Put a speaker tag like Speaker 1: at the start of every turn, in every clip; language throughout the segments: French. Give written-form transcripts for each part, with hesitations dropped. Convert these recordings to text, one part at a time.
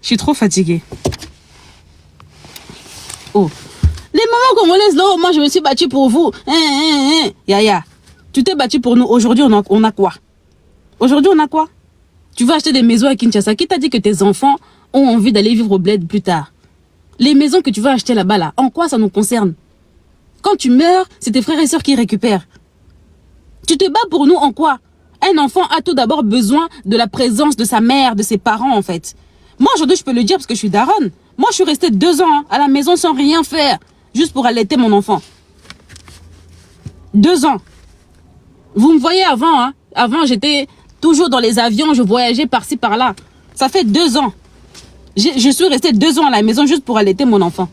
Speaker 1: suis trop fatiguée. Oh. Les mamans congolaises, là, moi, je me suis battue pour vous. Yaya, tu t'es battue pour nous. Aujourd'hui, on a quoi? Aujourd'hui, on a quoi? Tu vas acheter des maisons à Kinshasa. Qui t'a dit que tes enfants ont envie d'aller vivre au bled plus tard? Les maisons que tu vas acheter là-bas, là, en quoi ça nous concerne? Quand tu meurs, c'est tes frères et sœurs qui récupèrent. Tu te bats pour nous en quoi? Un enfant a tout d'abord besoin de la présence de sa mère, de ses parents, en fait. Moi, aujourd'hui, je peux le dire parce que je suis daronne. Moi, je suis restée 2 ans à la maison sans rien faire, juste pour allaiter mon enfant. 2 ans. Vous me voyez avant, hein? Avant, j'étais toujours dans les avions, je voyageais par-ci, par-là. Ça fait 2 ans. Je suis restée 2 ans à la maison juste pour allaiter mon enfant.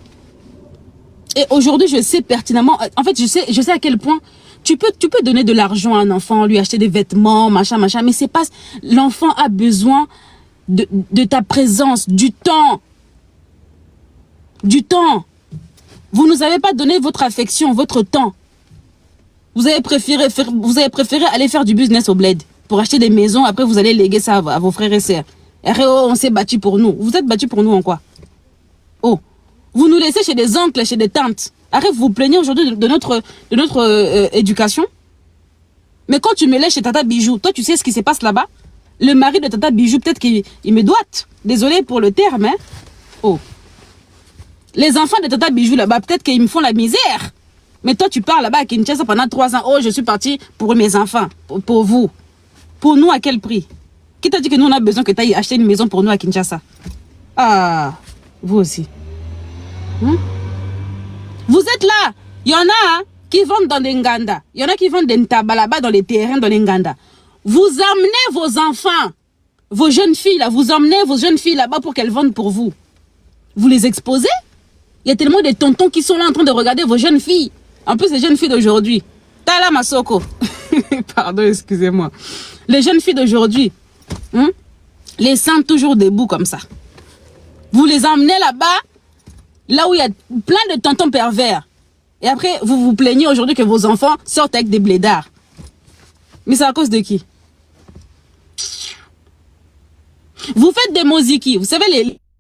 Speaker 1: Et aujourd'hui, je sais pertinemment, en fait, je sais à quel point tu peux donner de l'argent à un enfant, lui acheter des vêtements, machin, mais c'est pas, l'enfant a besoin de ta présence, du temps. Du temps. Vous nous avez pas donné votre affection, votre temps. Vous avez préféré aller faire du business au bled pour acheter des maisons, après vous allez léguer ça à vos frères et sœurs. On s'est battu pour nous. Vous êtes battus pour nous en quoi? Oh. Vous nous laissez chez des oncles, chez des tantes. Arrête, vous vous plaignez aujourd'hui de notre éducation. Mais quand tu me laisses chez Tata Bijou, toi tu sais ce qui se passe là-bas? Le mari de Tata Bijou, peut-être qu'il me doite. Désolé pour le terme, hein. Oh. Les enfants de Tata Bijou là-bas, peut-être qu'ils me font la misère. Mais toi tu pars là-bas à Kinshasa pendant 3 ans. Oh, je suis partie pour mes enfants. Pour vous. Pour nous, à quel prix? Qui t'a dit que nous on a besoin que tu ailles acheter une maison pour nous à Kinshasa? Ah, vous aussi. Vous êtes là. Il y en a qui vendent dans les Nganda. Il y en a qui vendent des ntaba là-bas dans les terrains dans les Nganda. Vous emmenez vos enfants, vos jeunes filles là, vous emmenez vos jeunes filles là-bas pour qu'elles vendent pour vous. Vous les exposez. Il y a tellement de tontons qui sont là en train de regarder vos jeunes filles. En plus, les jeunes filles d'aujourd'hui. Tala Masoko. Pardon, excusez-moi. Les jeunes filles d'aujourd'hui. Les seins toujours debout comme ça. Vous les emmenez là-bas. Là où il y a plein de tontons pervers. Et après, vous vous plaignez aujourd'hui que vos enfants sortent avec des blédards. Mais c'est à cause de qui? Vous faites des moziki. Vous savez,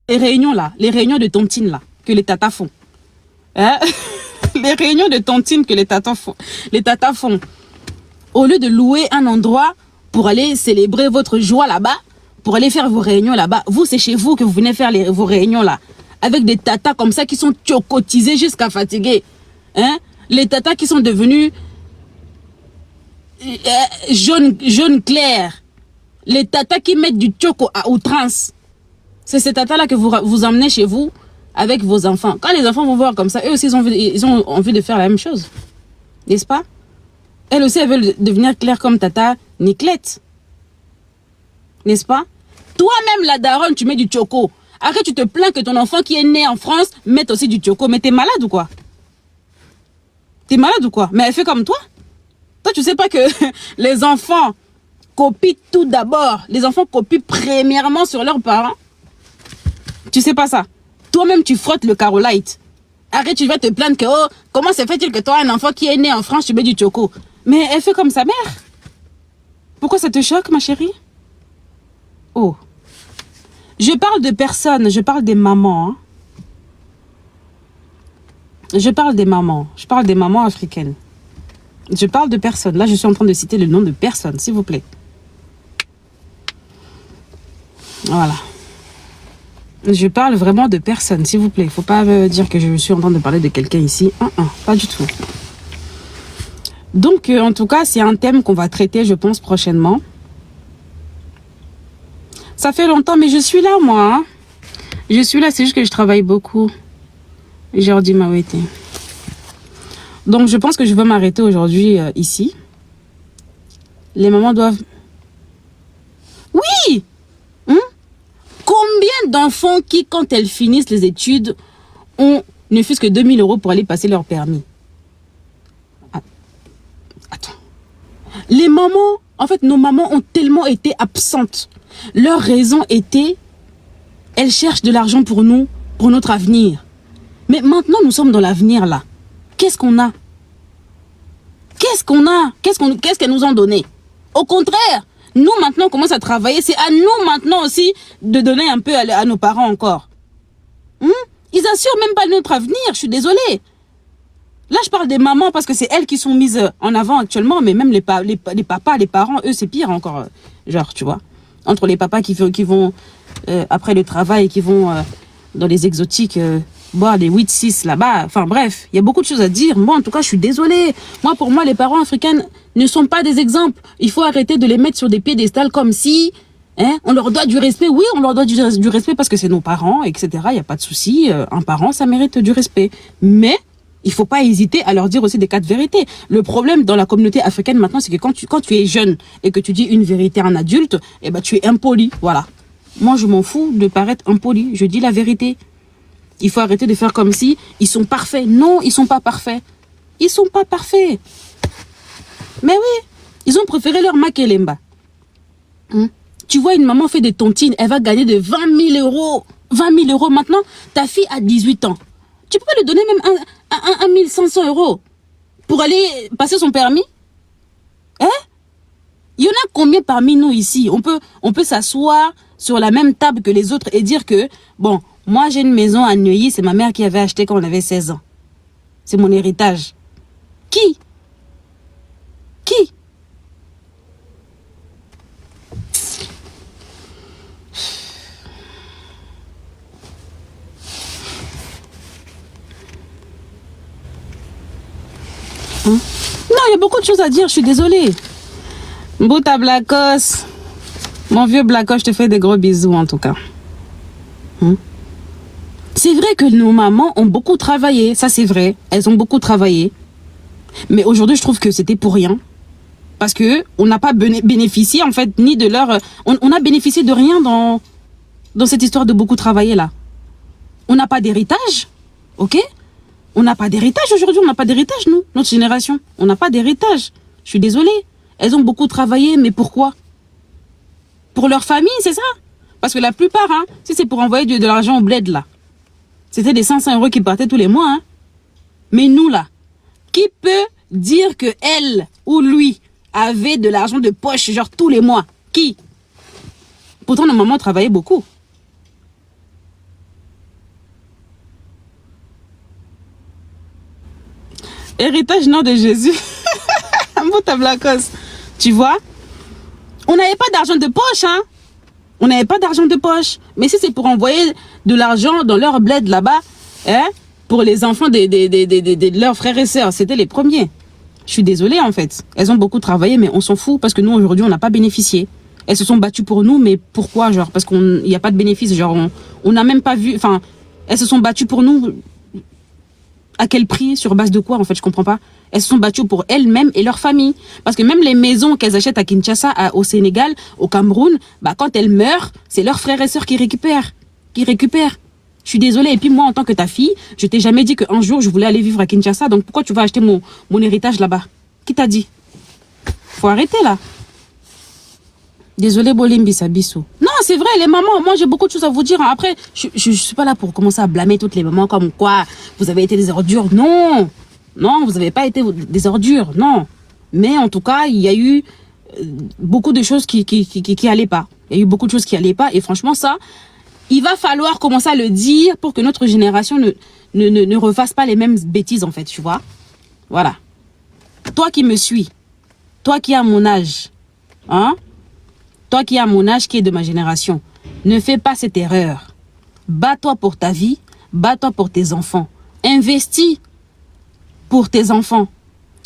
Speaker 1: les réunions là, les réunions de tontines là, que les tatas font. Hein? Les réunions de tontines que les tatas font. Au lieu de louer un endroit pour aller célébrer votre joie là-bas, pour aller faire vos réunions là-bas, vous, c'est chez vous que vous venez faire vos réunions là. Avec des tatas comme ça qui sont chocotisés jusqu'à fatiguer. Hein? Les tatas qui sont devenus jaune clair. Les tatas qui mettent du choco à outrance. C'est ces tatas-là que vous emmenez chez vous avec vos enfants. Quand les enfants vont voir comme ça, eux aussi ils ont envie de faire la même chose. N'est-ce pas? Elles aussi, elles veulent devenir claires comme tata Niclette. N'est-ce pas? Toi-même, la daronne, tu mets du choco. Après, tu te plains que ton enfant qui est né en France mette aussi du choco. Mais t'es malade ou quoi? T'es malade ou quoi? Mais elle fait comme toi. Toi, tu sais pas que les enfants copient tout d'abord. Les enfants copient premièrement sur leurs parents. Tu sais pas ça. Toi-même, tu frottes le Carolite. Arrête, tu vas te plaindre que, oh, comment se fait-il que toi, un enfant qui est né en France, tu mets du choco? Mais elle fait comme sa mère. Pourquoi ça te choque, ma chérie? Oh. Je parle de personnes, je parle des mamans. Hein. Je parle des mamans africaines. Je parle de personnes. Là, je suis en train de citer le nom de personnes, s'il vous plaît. Voilà. Je parle vraiment de personnes, s'il vous plaît. Il ne faut pas dire que je suis en train de parler de quelqu'un ici. Pas du tout. Donc, en tout cas, c'est un thème qu'on va traiter, je pense, prochainement. Ça fait longtemps, mais je suis là, moi. Hein. Je suis là, c'est juste que je travaille beaucoup. Jordi Mawete. Donc, je pense que je vais m'arrêter aujourd'hui ici. Les mamans doivent... Oui! Combien d'enfants qui, quand elles finissent les études, ont ne fût-ce que 2000 € pour aller passer leur permis? Attends. Les mamans, en fait, nos mamans ont tellement été absentes. Leur raison était, elles cherchent de l'argent pour nous, pour notre avenir. Mais maintenant, nous sommes dans l'avenir, là. Qu'est-ce qu'on a? Qu'est-ce qu'on a? Qu'est-ce qu'elles nous ont donné? Au contraire, Nous, maintenant, on commence à travailler. C'est à nous, maintenant aussi, de donner un peu à nos parents encore. Ils assurent même pas notre avenir. Je suis désolée. Là, je parle des mamans parce que c'est elles qui sont mises en avant actuellement. Mais même les papas, les parents, eux, c'est pire encore. Genre, tu vois. Entre les papas qui vont après le travail, qui vont dans les exotiques, boire des 8-6 là-bas. Enfin bref, il y a beaucoup de choses à dire. Moi, en tout cas, je suis désolée. Moi, pour moi, les parents africains ne sont pas des exemples. Il faut arrêter de les mettre sur des piédestals comme si... on leur doit du respect. Oui, on leur doit du respect parce que c'est nos parents, etc. Il n'y a pas de souci. Un parent, ça mérite du respect. Mais il faut pas hésiter à leur dire aussi des cas de vérité. Le problème dans la communauté africaine maintenant, c'est que quand tu es jeune et que tu dis une vérité à un adulte, eh ben, tu es impoli. Voilà. Moi, je m'en fous de paraître impoli. Je dis la vérité. Il faut arrêter de faire comme si ils sont parfaits. Non, ils sont pas parfaits. Ils sont pas parfaits. Mais oui, ils ont préféré leur makelemba. Tu vois, une maman fait des tontines, elle va gagner de 20 000 euros. 20 000 euros maintenant, ta fille a 18 ans. Tu peux pas lui donner même 1 500 euros pour aller passer son permis? Il y en a combien parmi nous ici? On peut s'asseoir sur la même table que les autres et dire que, bon, moi j'ai une maison à Neuilly, c'est ma mère qui avait acheté quand on avait 16 ans. C'est mon héritage. Qui? Non, il y a beaucoup de choses à dire, je suis désolée. Bouta Blacos. Mon vieux Blacos, je te fais des gros bisous en tout cas. C'est vrai que nos mamans ont beaucoup travaillé, ça c'est vrai. Elles ont beaucoup travaillé. Mais aujourd'hui, je trouve que c'était pour rien. Parce que on n'a pas bénéficié en fait, ni de leur... On a bénéficié de rien dans cette histoire de beaucoup travailler là. On n'a pas d'héritage, ok? On n'a pas d'héritage aujourd'hui, on n'a pas d'héritage nous, notre génération. On n'a pas d'héritage. Je suis désolée. Elles ont beaucoup travaillé, mais pourquoi? Pour leur famille, c'est ça? Parce que la plupart, si c'est pour envoyer de l'argent au bled là, c'était des 500 euros qui partaient tous les mois. Mais nous là, qui peut dire que elle ou lui avait de l'argent de poche, genre tous les mois? Qui? Pourtant, nos mamans travaillaient beaucoup. Héritage nom de Jésus. Mbouta Blacos. Tu vois? On n'avait pas d'argent de poche, On n'avait pas d'argent de poche. Mais si c'est pour envoyer de l'argent dans leur bled là-bas, pour les enfants de leurs frères et sœurs, c'était les premiers. Je suis désolée en fait. Elles ont beaucoup travaillé, mais on s'en fout parce que nous aujourd'hui on n'a pas bénéficié. Elles se sont battues pour nous, mais pourquoi? Genre parce qu'il n'y a pas de bénéfice. Genre on n'a même pas vu. Enfin, elles se sont battues pour nous. À quel prix? Sur base de quoi en fait? Je comprends pas. Elles se sont battues pour elles-mêmes et leur famille. Parce que même les maisons qu'elles achètent à Kinshasa, au Sénégal, au Cameroun, quand elles meurent, c'est leurs frères et sœurs qui récupèrent. Je suis désolée. Et puis moi, en tant que ta fille, je t'ai jamais dit qu'un jour je voulais aller vivre à Kinshasa. Donc pourquoi tu vas acheter mon héritage là-bas? Qui t'a dit? Faut arrêter là. Désolée Bolimbi Sabissou. Non, c'est vrai, les mamans, moi j'ai beaucoup de choses à vous dire. Après, je suis pas là pour commencer à blâmer toutes les mamans comme quoi vous avez été des ordures. Non, vous n'avez pas été des ordures, non. Mais en tout cas, il y a eu beaucoup de choses qui allaient pas. Il y a eu beaucoup de choses qui allaient pas. Et franchement, ça, il va falloir commencer à le dire pour que notre génération ne refasse pas les mêmes bêtises en fait, tu vois. Voilà. Toi qui me suis, toi qui as mon âge, toi qui as mon âge, qui est de ma génération, ne fais pas cette erreur. Bats-toi pour ta vie, bats-toi pour tes enfants. Investis pour tes enfants.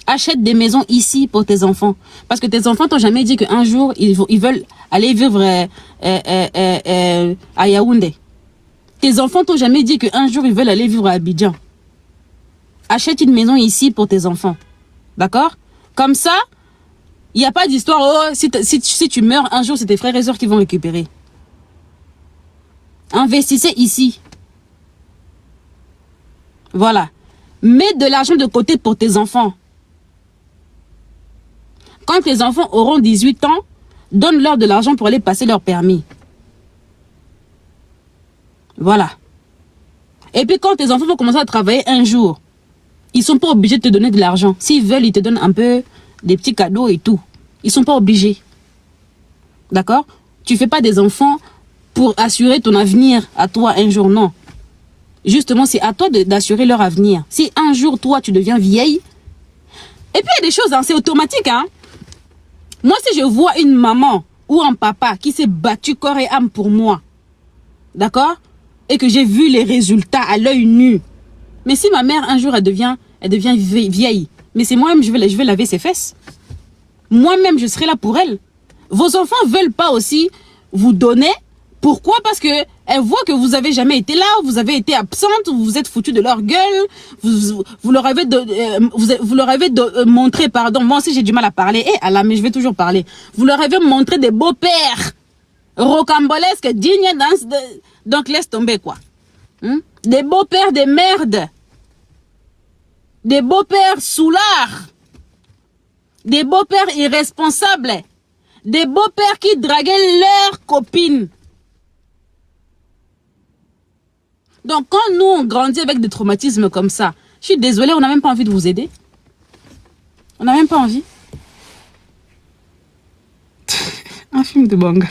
Speaker 1: Achète des maisons ici pour tes enfants. Parce que tes enfants t'ont jamais dit qu'un jour, ils veulent aller vivre à Yaoundé. Tes enfants t'ont jamais dit qu'un jour, ils veulent aller vivre à Abidjan. Achète une maison ici pour tes enfants. D'accord? Comme ça, il n'y a pas d'histoire, si tu meurs un jour, c'est tes frères et sœurs qui vont récupérer. Investissez ici. Voilà. Mets de l'argent de côté pour tes enfants. Quand tes enfants auront 18 ans, donne-leur de l'argent pour aller passer leur permis. Voilà. Et puis quand tes enfants vont commencer à travailler un jour, ils ne sont pas obligés de te donner de l'argent. S'ils veulent, ils te donnent un peu des petits cadeaux et tout. Ils ne sont pas obligés. D'accord? Tu fais pas des enfants pour assurer ton avenir à toi un jour, non. Justement, c'est à toi d'assurer leur avenir. Si un jour, toi, tu deviens vieille, et puis il y a des choses, hein, c'est automatique, hein. Moi, si je vois une maman ou un papa qui s'est battu corps et âme pour moi, d'accord? Et que j'ai vu les résultats à l'œil nu. Mais si ma mère, un jour, elle devient vieille, mais c'est moi-même, je vais laver ses fesses. Moi-même, je serai là pour elle. Vos enfants veulent pas aussi vous donner. Pourquoi? Parce que elles voient que vous avez jamais été là, vous avez été absente, vous vous êtes foutu de leur gueule, vous leur avez montré, pardon, moi aussi j'ai du mal à parler, Allah, mais je vais toujours parler. Vous leur avez montré des beaux-pères rocambolesques, dignes donc laisse tomber quoi. Des beaux-pères de merde. Des beaux-pères soulards. Des beaux-pères irresponsables. Des beaux-pères qui draguaient leurs copines. Donc, quand nous, on grandit avec des traumatismes comme ça, je suis désolée, on n'a même pas envie de vous aider. On n'a même pas envie. Un film de Bangal.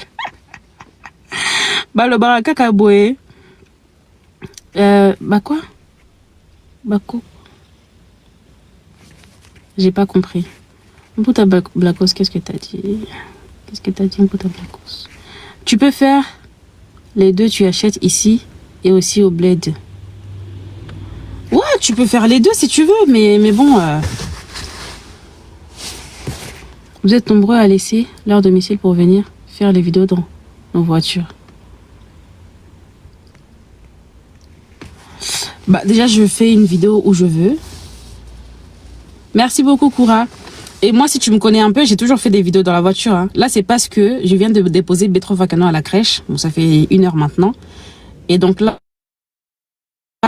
Speaker 1: Bah, le baraka kaboé. Bah quoi? Bah quoi? J'ai pas compris. Mputa Blacos, qu'est-ce que t'as dit? Qu'est-ce que t'as dit, Mputa Blacos? Tu peux faire les deux, tu achètes ici et aussi au bled. Ouais, tu peux faire les deux si tu veux, mais bon... Vous êtes nombreux à laisser leur domicile pour venir faire les vidéos dans nos voitures. Bah déjà, je fais une vidéo où je veux. Merci beaucoup, Koura. Et moi, si tu me connais un peu, j'ai toujours fait des vidéos dans la voiture. Hein. Là, c'est parce que je viens de déposer Bétro Vacano à la crèche. Bon, ça fait 1 heure maintenant. Et donc là,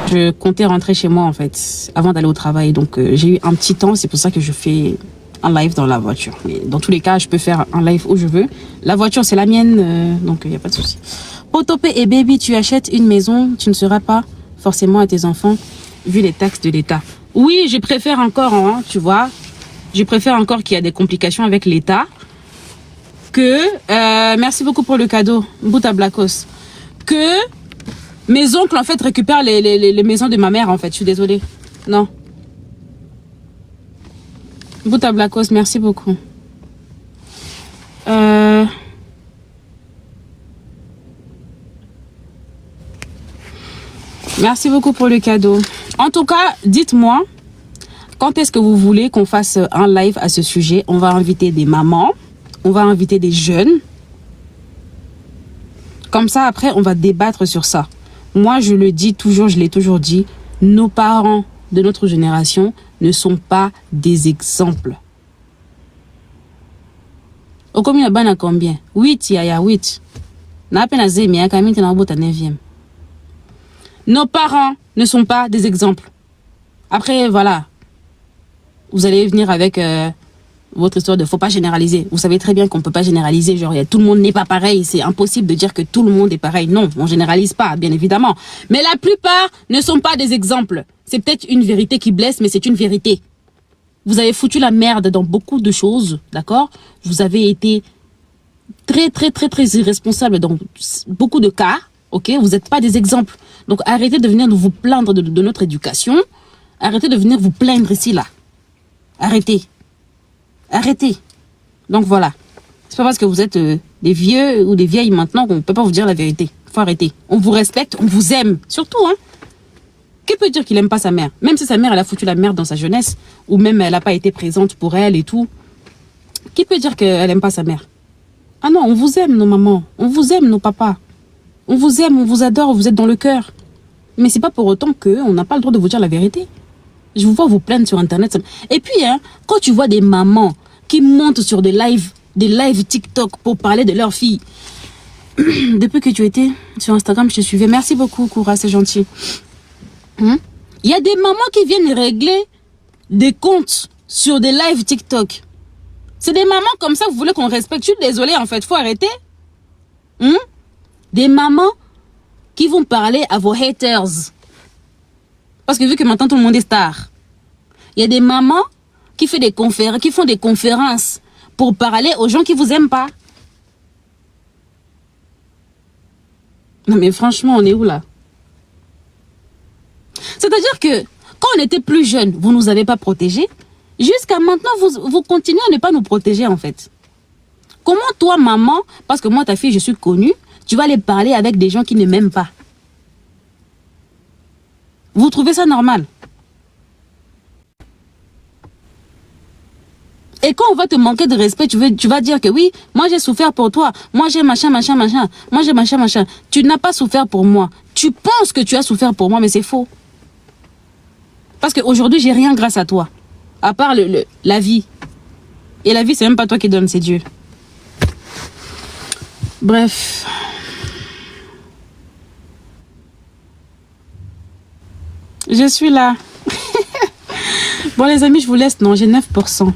Speaker 1: je comptais rentrer chez moi, en fait, avant d'aller au travail. Donc, j'ai eu un petit temps. C'est pour ça que je fais un live dans la voiture. Mais dans tous les cas, je peux faire un live où je veux. La voiture, c'est la mienne. Donc, il n'y a pas de souci. Potopé et baby, tu achètes une maison. Tu ne seras pas forcément à tes enfants, vu les taxes de l'État. Oui, je préfère encore, hein, tu vois. Je préfère encore qu'il y a des complications avec l'État que... merci beaucoup pour le cadeau, Mputa Blacos. Que mes oncles, en fait, récupèrent les maisons de ma mère, en fait. Je suis désolée. Non. Mputa Blacos, merci beaucoup. Merci beaucoup pour le cadeau. En tout cas, dites-moi... Quand est-ce que vous voulez qu'on fasse un live à ce sujet? On va inviter des mamans, on va inviter des jeunes. Comme ça, après, on va débattre sur ça. Moi, je le dis toujours, je l'ai toujours dit, nos parents de notre génération ne sont pas des exemples. Au combien il y a combien? 8, il y a 8. Na peine à zémi, il y a 9e. Nos parents ne sont pas des exemples. Après, voilà. Vous allez venir avec votre histoire de faut pas généraliser. Vous savez très bien qu'on peut pas généraliser. Genre, tout le monde n'est pas pareil. C'est impossible de dire que tout le monde est pareil. Non, on généralise pas, bien évidemment. Mais la plupart ne sont pas des exemples. C'est peut-être une vérité qui blesse, mais c'est une vérité. Vous avez foutu la merde dans beaucoup de choses, d'accord? Vous avez été très irresponsable dans beaucoup de cas, ok? Vous n'êtes pas des exemples. Donc, arrêtez de venir vous plaindre de notre éducation. Arrêtez de venir vous plaindre ici, là. Arrêtez. Arrêtez. Donc voilà. C'est pas parce que vous êtes des vieux ou des vieilles maintenant qu'on ne peut pas vous dire la vérité. Faut arrêter. On vous respecte, on vous aime. Surtout, hein. Qui peut dire qu'il aime pas sa mère? Même si sa mère, elle a foutu la merde dans sa jeunesse, ou même elle n'a pas été présente pour elle et tout. Qui peut dire qu'elle aime pas sa mère? Ah non, on vous aime, nos mamans. On vous aime, nos papas. On vous aime, on vous adore, vous êtes dans le cœur. Mais c'est pas pour autant qu'on n'a pas le droit de vous dire la vérité. Je vous vois vous plaindre sur Internet. Et puis, hein, quand tu vois des mamans qui montent sur des lives TikTok pour parler de leur fille. Depuis que tu étais sur Instagram, je te suivais. Merci beaucoup, Koura, c'est gentil. Il y a des mamans qui viennent régler des comptes sur des lives TikTok. C'est des mamans comme ça que vous voulez qu'on respecte. Je suis désolée, en fait, faut arrêter. Des mamans qui vont parler à vos haters. Parce que vu que maintenant tout le monde est star, il y a des mamans qui font des conférences pour parler aux gens qui vous aiment pas. Non mais franchement, on est où là? C'est-à-dire que quand on était plus jeune, vous ne nous avez pas protégés. Jusqu'à maintenant, vous continuez à ne pas nous protéger en fait. Comment toi, maman, parce que moi, ta fille, je suis connue, tu vas aller parler avec des gens qui ne m'aiment pas? Vous trouvez ça normal? Et quand on va te manquer de respect, tu vas dire que oui, moi j'ai souffert pour toi, moi j'ai machin, machin, machin, moi j'ai machin, machin. Tu n'as pas souffert pour moi. Tu penses que tu as souffert pour moi, mais c'est faux. Parce qu'aujourd'hui, j'ai rien grâce à toi. À part la vie. Et la vie, c'est même pas toi qui donne, c'est Dieu. Bref. Je suis là. Bon les amis, je vous laisse. Non, j'ai 9%.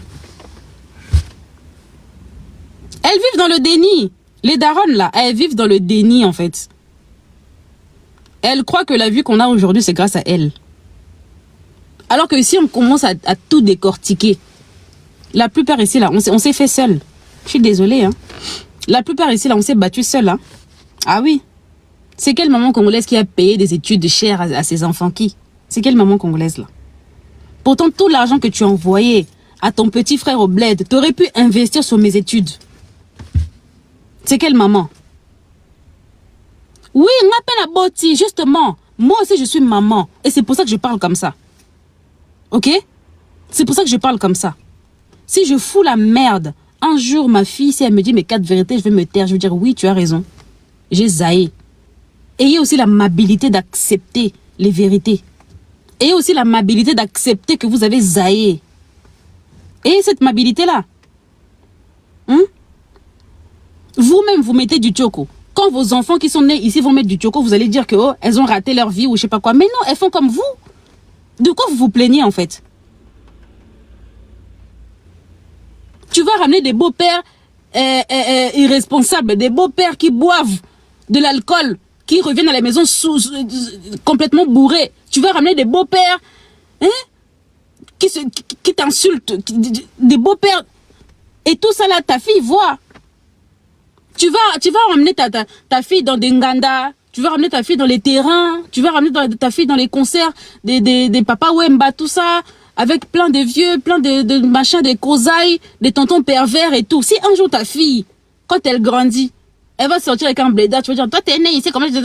Speaker 1: Elles vivent dans le déni. Les daronnes là, elles vivent dans le déni en fait. Elles croient que la vie qu'on a aujourd'hui, c'est grâce à elles. Alors que si on commence à tout décortiquer, la plupart ici là, on s'est fait seul. Je suis désolée hein. La plupart ici là, on s'est battu seul hein. Ah oui. C'est quelle maman congolaise qui a payé des études chères à ses enfants qui? C'est quelle maman congolaise là? Pourtant tout l'argent que tu as envoyé à ton petit frère au bled, tu aurais pu investir sur mes études. C'est quelle maman? Oui, on m'appelle à Boti, justement. Moi aussi, je suis maman. Et c'est pour ça que je parle comme ça. Ok? C'est pour ça que je parle comme ça. Si je fous la merde, un jour, ma fille, si elle me dit mes 4 vérités, je vais me taire. Je vais dire, oui, tu as raison. J'ai zaï. Ayez aussi l'amabilité d'accepter les vérités. Ayez aussi l'amabilité d'accepter que vous avez zaï. Ayez cette amabilité-là. Vous-même, vous mettez du tchoko. Quand vos enfants qui sont nés ici vont mettre du tchoko, vous allez dire que oh, elles ont raté leur vie ou je sais pas quoi. Mais non, elles font comme vous. De quoi vous vous plaignez en fait? Tu vas ramener des beaux-pères irresponsables, des beaux-pères qui boivent de l'alcool, qui reviennent à la maison complètement bourrés. Tu vas ramener des beaux-pères hein, qui t'insultent, des beaux-pères. Et tout ça là, ta fille voit. Tu vas ramener ta fille dans des nganda, tu vas ramener ta fille dans les terrains, tu vas ramener ta fille dans les concerts des papas Wemba, tout ça, avec plein de vieux, plein de machins, des cosailles, des tontons pervers et tout. Si un jour ta fille, quand elle grandit, elle va sortir avec un blédard, tu vas dire, toi t'es né ici, comment je dis,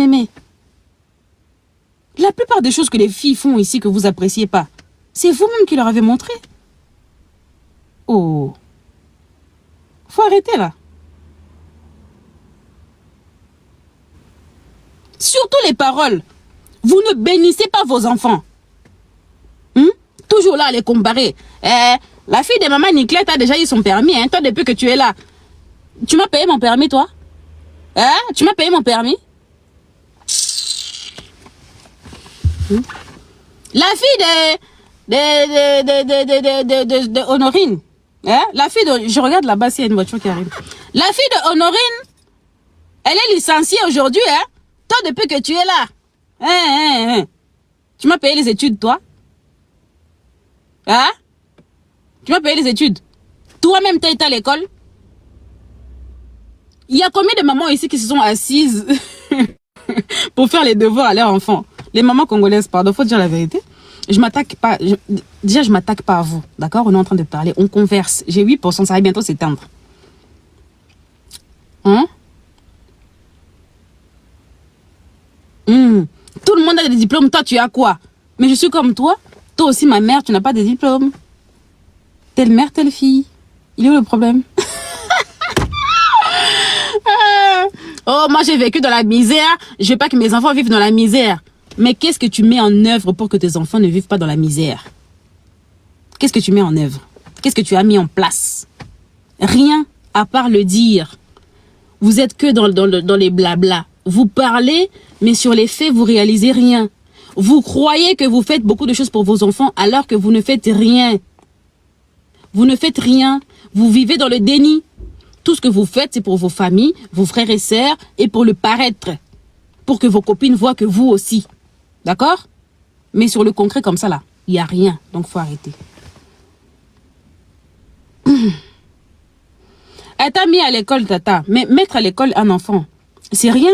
Speaker 1: mais. La plupart des choses que les filles font ici que vous appréciez pas, c'est vous-même qui leur avez montré. Oh. Faut arrêter là. Surtout les paroles. Vous ne bénissez pas vos enfants. Toujours là à les comparer. La fille de maman Niclette a déjà eu son permis. Toi, depuis que tu es là. Tu m'as payé mon permis, toi? Tu m'as payé mon permis? La fille de Honorine. La fille de... Je regarde là-bas s'il y a une voiture qui arrive. La fille de Honorine, elle est licenciée aujourd'hui, hein? Toi, depuis que tu es là, tu m'as payé les études, toi? Tu m'as payé les études? Toi-même, tu as été à l'école? Il y a combien de mamans ici qui se sont assises pour faire les devoirs à leurs enfants? Les mamans congolaises, pardon, faut dire la vérité. Je m'attaque pas. Déjà, je m'attaque pas à vous, d'accord? On est en train de parler, on converse. J'ai 8%, ça va bientôt s'éteindre. Tout le monde a des diplômes, toi tu as quoi? Mais je suis comme toi. Toi aussi ma mère, tu n'as pas de diplôme. Telle mère, telle fille. Il est où le problème? Oh, moi j'ai vécu dans la misère. Je veux pas que mes enfants vivent dans la misère. Mais qu'est-ce que tu mets en œuvre pour que tes enfants ne vivent pas dans la misère? Qu'est-ce que tu mets en œuvre? Qu'est-ce que tu as mis en place? Rien à part le dire. Vous êtes que dans les blabla. Vous parlez, mais sur les faits, vous réalisez rien. Vous croyez que vous faites beaucoup de choses pour vos enfants alors que vous ne faites rien. Vous ne faites rien. Vous vivez dans le déni. Tout ce que vous faites, c'est pour vos familles, vos frères et sœurs et pour le paraître. Pour que vos copines voient que vous aussi. D'accord? Mais sur le concret comme ça, là, il n'y a rien. Donc, il faut arrêter. Elle t'a mis à l'école, tata. Mais mettre à l'école un enfant, c'est rien.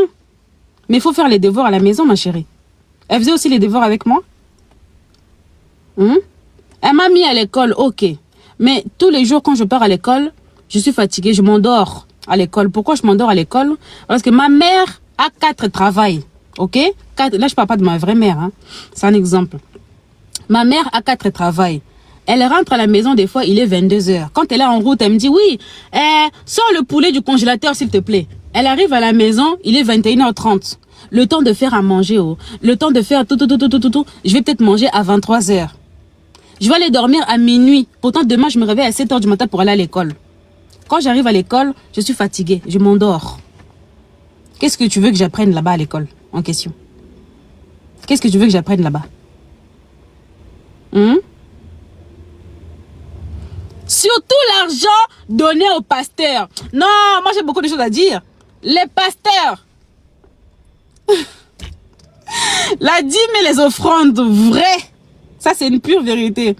Speaker 1: Mais il faut faire les devoirs à la maison, ma chérie. Elle faisait aussi les devoirs avec moi. Elle m'a mis à l'école, ok. Mais tous les jours, quand je pars à l'école, je suis fatiguée, je m'endors à l'école. Pourquoi je m'endors à l'école? Parce que ma mère a 4 travails, ok? Là, je parle pas de ma vraie mère, hein. C'est un exemple. Ma mère a 4 travails. Elle rentre à la maison, des fois, il est 22h. Quand elle est en route, elle me dit, oui, sors le poulet du congélateur, s'il te plaît. Elle arrive à la maison, il est 21h30. Le temps de faire à manger, le temps de faire tout. Je vais peut-être manger à 23h. Je vais aller dormir à minuit. Pourtant, demain, je me réveille à 7h du matin pour aller à l'école. Quand j'arrive à l'école, je suis fatiguée. Je m'endors. Qu'est-ce que tu veux que j'apprenne là-bas à l'école en question? Qu'est-ce que tu veux que j'apprenne là-bas? Surtout l'argent donné aux pasteurs. Non, moi j'ai beaucoup de choses à dire. Les pasteurs. La dîme et les offrandes vraies. Ça, c'est une pure vérité.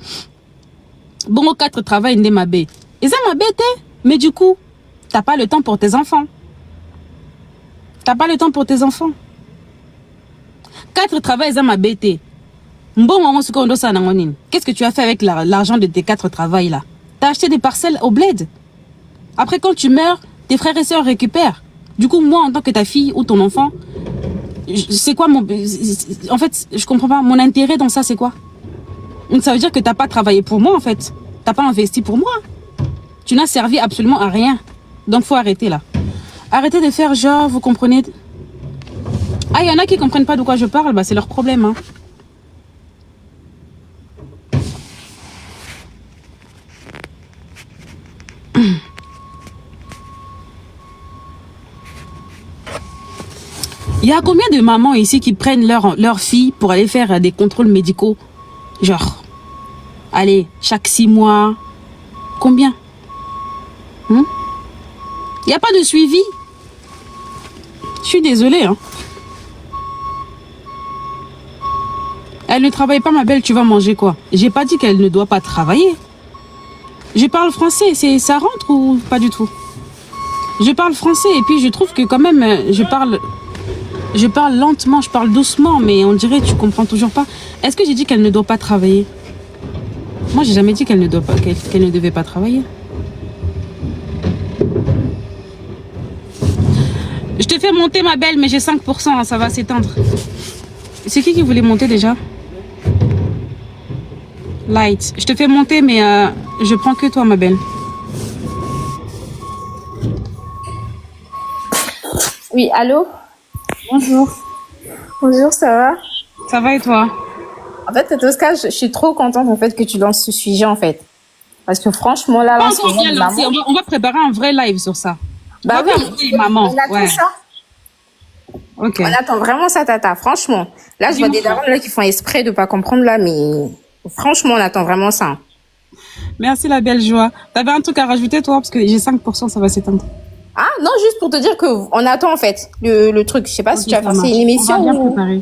Speaker 1: Bon, 4 travail ne m'abé. Et ça m'abête, mais du coup, t'as pas le temps pour tes enfants. T'as pas le temps pour tes enfants. 4 travail, ça m'abête. Qu'est-ce que tu as fait avec l'argent de tes 4 travails là? T'as acheté des parcelles au bled. Après, quand tu meurs, tes frères et sœurs récupèrent. Du coup, moi, en tant que ta fille ou ton enfant, c'est quoi mon... En fait, je comprends pas. Mon intérêt dans ça, c'est quoi? Donc, ça veut dire que t'as pas travaillé pour moi, en fait. T'as pas investi pour moi. Tu n'as servi absolument à rien. Donc, faut arrêter, là. Arrêtez de faire genre, vous comprenez... Ah, il y en a qui comprennent pas de quoi je parle. Bah, c'est leur problème, hein. Il y a combien de mamans ici qui prennent leur fille pour aller faire des contrôles médicaux? Genre, allez, chaque 6 mois. Combien? Il n'y a pas de suivi. Je suis désolée, hein. Elle ne travaille pas, ma belle, tu vas manger quoi? J'ai pas dit qu'elle ne doit pas travailler. Je parle français, ça rentre ou pas du tout? Je parle français et puis je trouve que quand même, je parle lentement, je parle doucement, mais on dirait que tu comprends toujours pas. Est-ce que j'ai dit qu'elle ne doit pas travailler? Moi, j'ai jamais dit qu'elle ne devait pas travailler. Je te fais monter, ma belle, mais j'ai 5%, hein, ça va s'éteindre. C'est qui voulait monter déjà? Light. Je te fais monter, mais je prends que toi, ma belle.
Speaker 2: Oui, allô?
Speaker 1: Bonjour.
Speaker 2: Bonjour, ça va?
Speaker 1: Ça va et toi?
Speaker 2: En fait, Tosca, je suis trop contente en fait que tu lances ce sujet en fait. Parce que franchement, là,
Speaker 1: on va préparer un vrai live sur ça.
Speaker 2: Bah oui,
Speaker 1: maman.
Speaker 2: On attend ça.
Speaker 1: Okay.
Speaker 2: On attend vraiment ça, Tata. Franchement. Là, je vois des darons là qui font exprès de pas comprendre là, mais franchement, on attend vraiment ça.
Speaker 1: Merci la belle joie. T'avais un truc à rajouter toi parce que j'ai 5%, ça va s'éteindre.
Speaker 2: Ah non, juste pour te dire que on attend en fait le truc. Je sais pas si tu as fait une émission.
Speaker 1: On va bien préparer.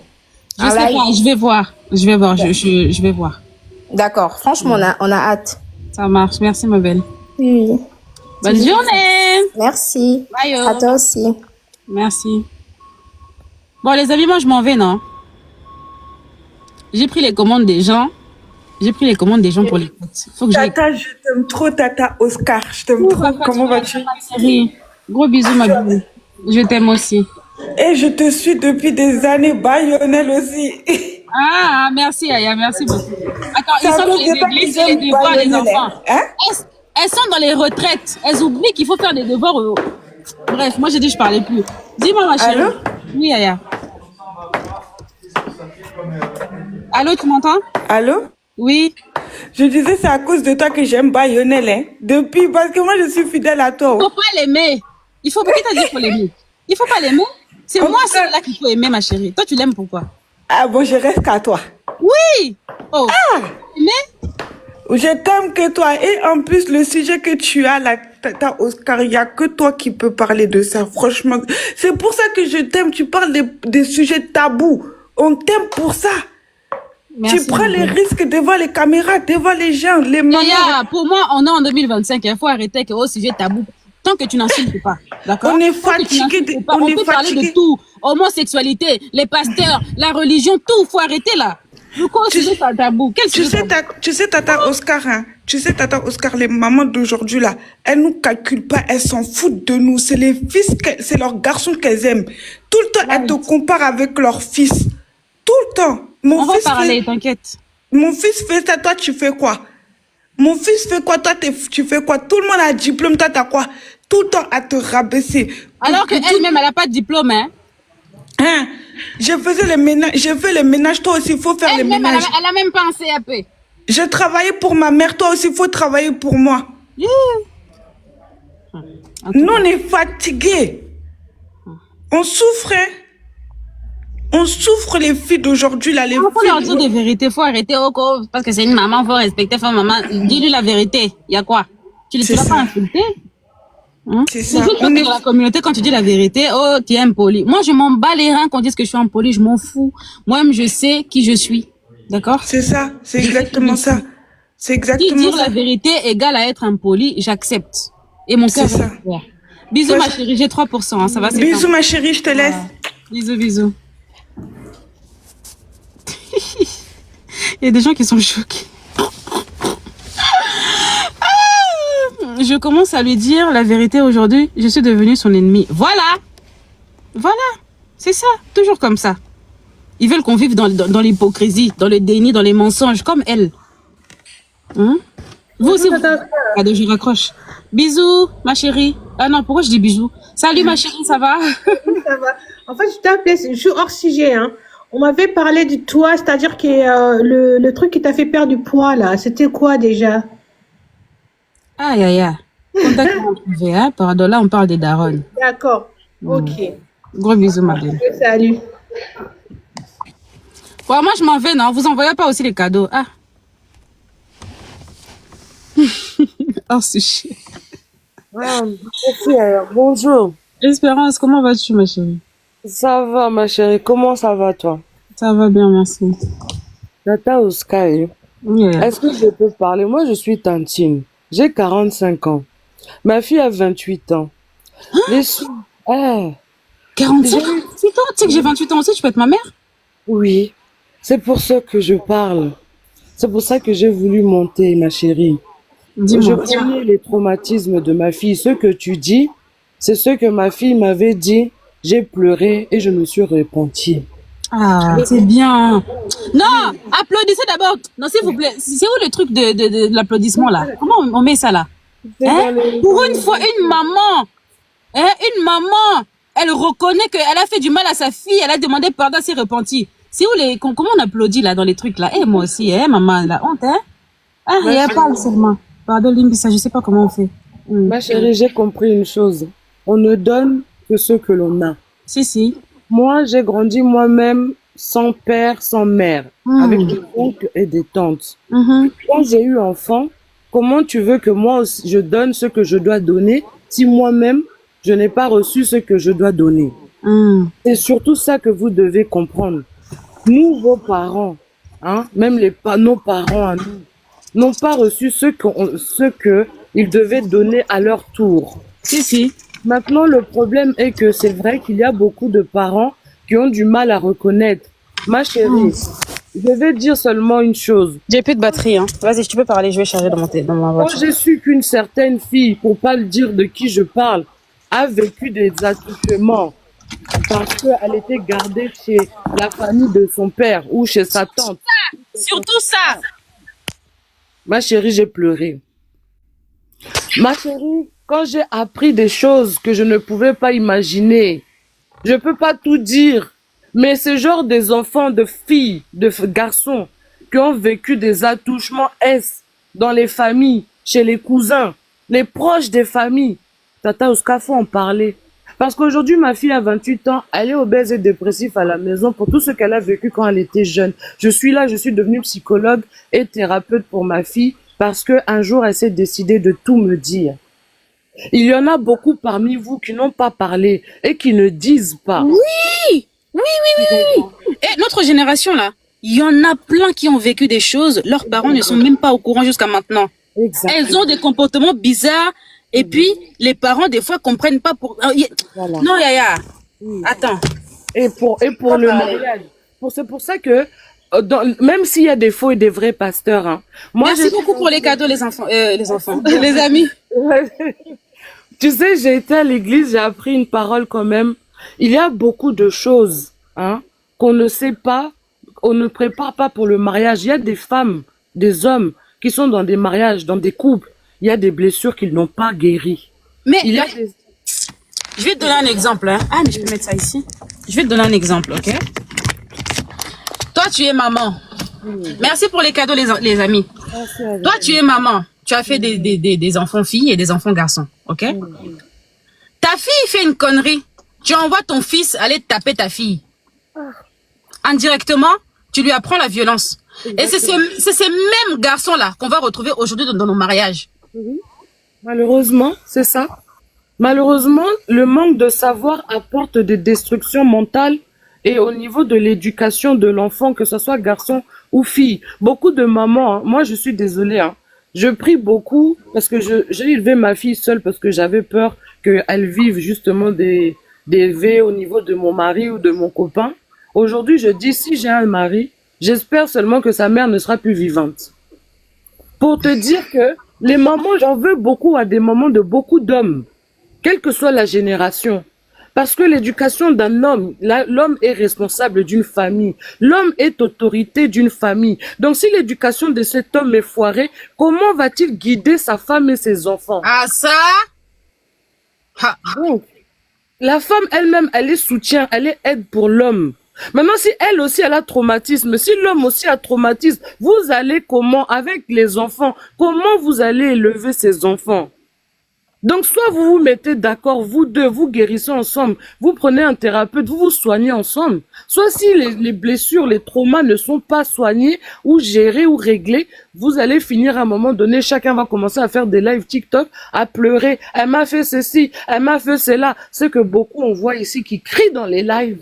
Speaker 1: Je sais pas, je vais voir. Je vais voir.
Speaker 2: D'accord. Franchement, on a hâte.
Speaker 1: Ça marche. Merci ma belle.
Speaker 2: Oui.
Speaker 1: Bonne journée.
Speaker 2: Merci.
Speaker 1: Bye.
Speaker 2: À toi aussi.
Speaker 1: Merci. Bon les amis, moi je m'en vais, non? J'ai pris les commandes des gens. Pour les fêtes. Faut que
Speaker 3: Tata, je t'aime trop, Tata Oscar. Je t'aime trop. Comment vas-tu?
Speaker 1: Gros bisous, ma belle. Je t'aime aussi.
Speaker 3: Et je te suis depuis des années, Bayonnelle aussi.
Speaker 1: Ah, merci, Aya, merci beaucoup. Attends, ils sont dans les églises et les devoirs des enfants.
Speaker 3: Hein?
Speaker 1: Elles sont dans les retraites. Elles oublient qu'il faut faire des devoirs. Bref, moi j'ai dit je parlais plus. Dis-moi, ma chérie.
Speaker 3: Allô?
Speaker 1: Oui, Aya. Allô, tu m'entends?
Speaker 3: Allô?
Speaker 1: Oui.
Speaker 3: Je disais, c'est à cause de toi que j'aime Bayonnelle, hein. Depuis, parce que moi, je suis fidèle à toi.
Speaker 1: Il faut pas l'aimer. Il faut, qui t'a dit qu'il faut l'aimer? Il faut pas l'aimer. C'est moi celle-là qu'il faut aimer, ma chérie. Toi, tu l'aimes pourquoi?
Speaker 3: Ah bon, je reste qu'à toi.
Speaker 1: Oui. Oh. Ah. Mais
Speaker 3: je t'aime que toi. Et en plus, le sujet que tu as là, Tata Oscar, il n'y a que toi qui peux parler de ça. Franchement, c'est pour ça que je t'aime. Tu parles des sujets tabous. On t'aime pour ça. Merci, tu prends les risques devant les caméras, devant les gens, les mamans.
Speaker 1: Pour moi, on est en 2025. Il faut arrêter que au sujet tabou. Tant que tu n'insultes pas, d'accord?
Speaker 3: On est
Speaker 1: Tant que tu
Speaker 3: fatigué.
Speaker 1: n'insultes pas, on peut parler de tout. Homosexualité, les pasteurs, la religion, tout. Faut arrêter là. Pourquoi
Speaker 3: Tu-
Speaker 1: sujet tabou? Quel
Speaker 3: Tu
Speaker 1: sujet
Speaker 3: sais,
Speaker 1: tabou?
Speaker 3: tu sais, Tata Oscar, hein, tu sais, Tata Oscar, les mamans d'aujourd'hui, là, elles nous calculent pas, elles s'en foutent de nous. C'est les fils, c'est leurs garçons qu'elles aiment. Tout le temps, elles te comparent avec leurs fils. Tout le temps.
Speaker 1: On va parler, t'inquiète.
Speaker 3: Mon fils fait ça, toi, tu fais quoi? Mon fils fait quoi, toi, tu fais quoi? Tout le monde a un diplôme, toi, t'as quoi? Tout le temps à te rabaisser.
Speaker 1: Alors qu'elle-même, elle n'a pas de diplôme, hein?
Speaker 3: Hein? J'ai fait les ménages, toi aussi, il faut faire les
Speaker 1: Elle-même,
Speaker 3: ménages.
Speaker 1: elle a même pas un CAP.
Speaker 3: J'ai travaillé pour ma mère, toi aussi, il faut travailler pour moi. Nous, on est fatigués. On souffre, hein. On souffre, les filles d'aujourd'hui, là, les
Speaker 1: Il faut leur
Speaker 3: filles.
Speaker 1: dire des vérités, faut arrêter, parce que c'est une maman, faut respecter, faut maman. Dis-lui la vérité. Il y a quoi? Tu ne
Speaker 3: C'est
Speaker 1: vas
Speaker 3: ça.
Speaker 1: pas insulter? Hein?
Speaker 3: C'est
Speaker 1: C'est
Speaker 3: ça.
Speaker 1: juste parce que dans la communauté, quand tu dis la vérité, oh, tu es impoli. Moi, je m'en bats les reins qu'on dise que je suis impoli, je m'en fous. Moi-même, je sais qui je suis. D'accord?
Speaker 3: C'est ça, c'est exactement ça. C'est
Speaker 1: Si
Speaker 3: exactement
Speaker 1: dire
Speaker 3: ça.
Speaker 1: la vérité égale à être impoli, j'accepte. Et mon cœur
Speaker 3: C'est
Speaker 1: va
Speaker 3: ça.
Speaker 1: le faire. Bisous,
Speaker 3: Ouais,
Speaker 1: ma chérie, j'ai 3%, hein, ça va, c'est
Speaker 3: Bisous, ma chérie, je te laisse.
Speaker 1: Bisous, bisous. Il y a des gens qui sont choqués. Je commence à lui dire la vérité aujourd'hui. Je suis devenue son ennemi. Voilà. Voilà. C'est ça. Toujours comme ça. Ils veulent qu'on vive dans l'hypocrisie, dans le déni, dans les mensonges, comme elle. Hein? Vous aussi, vous... Allez, je raccroche. Bisous, ma chérie. Ah non, pourquoi je dis bisous? Salut, ma chérie, ça va?
Speaker 4: Ça va. En fait, je t'appelais, je suis hors sujet, hein. On m'avait parlé du toit, c'est-à-dire que le truc qui t'a fait perdre du poids, là, c'était quoi déjà?
Speaker 1: Aïe, aïe, aïe. Contacte-moi en privé, hein. Pardon, là, on parle des darons.
Speaker 4: D'accord, ok.
Speaker 1: Gros bisous, ma belle.
Speaker 4: Salut.
Speaker 1: Ouais, moi, je m'en vais, non? Vous envoyez pas aussi les cadeaux? Ah. Oh, sujet.
Speaker 5: Ah, merci, bonjour.
Speaker 1: Espérance, comment vas-tu, ma chérie?
Speaker 5: Ça va, ma chérie. Comment ça va, toi?
Speaker 1: Ça va bien, merci.
Speaker 5: Tata Oscar,
Speaker 1: Yeah.
Speaker 5: est-ce que je peux parler? Moi, je suis Tantine. J'ai 45 ans. Ma fille a 28 ans. Les sous... Ah,
Speaker 1: 45 ans? C'est toi, tu sais que j'ai 28 ans aussi, tu peux être ma mère?
Speaker 5: oui. C'est pour ça que je parle. C'est pour ça que j'ai voulu monter, ma chérie. Je
Speaker 1: Dis-moi.
Speaker 5: connais les traumatismes de ma fille. Ce que tu dis, c'est ce que ma fille m'avait dit. J'ai pleuré et je me suis repentie.
Speaker 1: Ah, c'est bien. Non, applaudissez d'abord. Non, s'il vous plaît. C'est où le truc de l'applaudissement, là? Comment on met ça, là?
Speaker 5: C'est
Speaker 1: Hein?
Speaker 5: dans les-
Speaker 1: Pour une fois, une maman, elle reconnaît qu'elle a fait du mal à sa fille, elle a demandé pardon, elle s'est repentie. C'est où comment on applaudit, là, dans les trucs, là? Eh, moi aussi, maman, la honte, hein? Ah,
Speaker 5: Ouais,
Speaker 1: elle parle seulement. Pardon, Limbisa, je sais pas comment on fait.
Speaker 5: Ma chérie, j'ai compris une chose. On ne donne que ce que l'on a.
Speaker 1: Si.
Speaker 5: Moi, j'ai grandi moi-même sans père, sans mère, avec des oncles et des tantes.
Speaker 1: Mhm.
Speaker 5: Quand j'ai eu enfant, comment tu veux que moi aussi, je donne ce que je dois donner si moi-même, je n'ai pas reçu ce que je dois donner?
Speaker 1: Mhm.
Speaker 5: C'est surtout ça que vous devez comprendre. Nous, vos parents, hein, même nos parents à nous, n'ont pas reçu ce que ils devaient donner à leur tour.
Speaker 1: Si.
Speaker 5: Maintenant, le problème est que c'est vrai qu'il y a beaucoup de parents qui ont du mal à reconnaître. Ma chérie, je vais dire seulement une chose.
Speaker 1: J'ai plus de batterie, hein. Vas-y, tu peux parler, je vais charger dans ma
Speaker 5: Quand
Speaker 1: voiture.
Speaker 5: j'ai su qu'une certaine fille, pour pas le dire de qui je parle, a vécu des attouchements parce qu'elle était gardée chez la famille de son père ou chez sa tante.
Speaker 1: Surtout ça.
Speaker 5: Ma chérie, j'ai pleuré. Ma chérie, quand j'ai appris des choses que je ne pouvais pas imaginer, je peux pas tout dire, mais c'est genre des enfants, de filles, de garçons qui ont vécu des attouchements dans les familles, chez les cousins, les proches des familles. Tata Oscar, faut en parler. Parce qu'aujourd'hui, ma fille a 28 ans, elle est obèse et dépressive à la maison pour tout ce qu'elle a vécu quand elle était jeune. Je suis là, je suis devenue psychologue et thérapeute pour ma fille parce que un jour, elle s'est décidée de tout me dire. Il y en a beaucoup parmi vous qui n'ont pas parlé et qui ne disent pas.
Speaker 1: Oui. Et notre génération, là, il y en a plein qui ont vécu des choses, leurs parents ne sont même pas au courant jusqu'à maintenant.
Speaker 5: Exact.
Speaker 1: Elles ont des comportements bizarres, Et puis, les parents, des fois, comprennent pas pour...
Speaker 5: Voilà.
Speaker 1: Non, Yaya,
Speaker 5: Oui.
Speaker 1: attends.
Speaker 5: Et pour le mariage. C'est pour ça que, même s'il y a des faux et des vrais pasteurs, hein, moi,
Speaker 1: Merci beaucoup pour les cadeaux, les enfants, les amis.
Speaker 5: Tu sais, j'ai été à l'église, j'ai appris une parole quand même. Il y a beaucoup de choses, hein, qu'on ne sait pas, on ne prépare pas pour le mariage. Il y a des femmes, des hommes qui sont dans des mariages, dans des couples. Il y a des blessures qu'ils n'ont pas guéries.
Speaker 1: Mais
Speaker 5: Il y a des...
Speaker 1: je vais te donner un exemple. Hein. Ah, mais je peux mettre ça ici. Je vais te donner un exemple, ok? Toi, tu es maman. Merci pour les cadeaux, les amis. Toi, tu es maman. Tu as fait des enfants filles et des enfants garçons, ok? Ta fille fait une connerie. Tu envoies ton fils aller taper ta fille. Indirectement, tu lui apprends la violence. Et c'est ces mêmes garçons-là qu'on va retrouver aujourd'hui dans nos mariages.
Speaker 5: Oui. Malheureusement, c'est ça. Malheureusement, le manque de savoir apporte des destructions mentales et au niveau de l'éducation de l'enfant, que ce soit garçon ou fille. Beaucoup de mamans, hein, moi je suis désolée, hein, je prie beaucoup parce que j'ai élevé ma fille seule parce que j'avais peur qu'elle vive justement des V au niveau de mon mari ou de mon copain. Aujourd'hui, je dis, si j'ai un mari, j'espère seulement que sa mère ne sera plus vivante. Pour te dire que les mamans, j'en veux beaucoup à des mamans de beaucoup d'hommes, quelle que soit la génération. Parce que l'éducation d'un homme, l'homme est responsable d'une famille. L'homme est autorité d'une famille. Donc si l'éducation de cet homme est foirée, comment va-t-il guider sa femme et ses enfants?
Speaker 1: Ah ça?
Speaker 5: Donc, la femme elle-même, elle est soutien, elle est aide pour l'homme. Maintenant, si elle aussi, elle a traumatisme, si l'homme aussi a traumatisme, vous allez comment, avec les enfants, comment vous allez élever ces enfants? Donc, soit vous vous mettez d'accord, vous deux, vous guérissez ensemble, vous prenez un thérapeute, vous vous soignez ensemble. Soit si les blessures, les traumas ne sont pas soignés ou gérés ou réglés, vous allez finir à un moment donné, chacun va commencer à faire des lives TikTok, à pleurer. Elle m'a fait ceci, elle m'a fait cela. C'est que beaucoup, on voit ici, qui crient dans les lives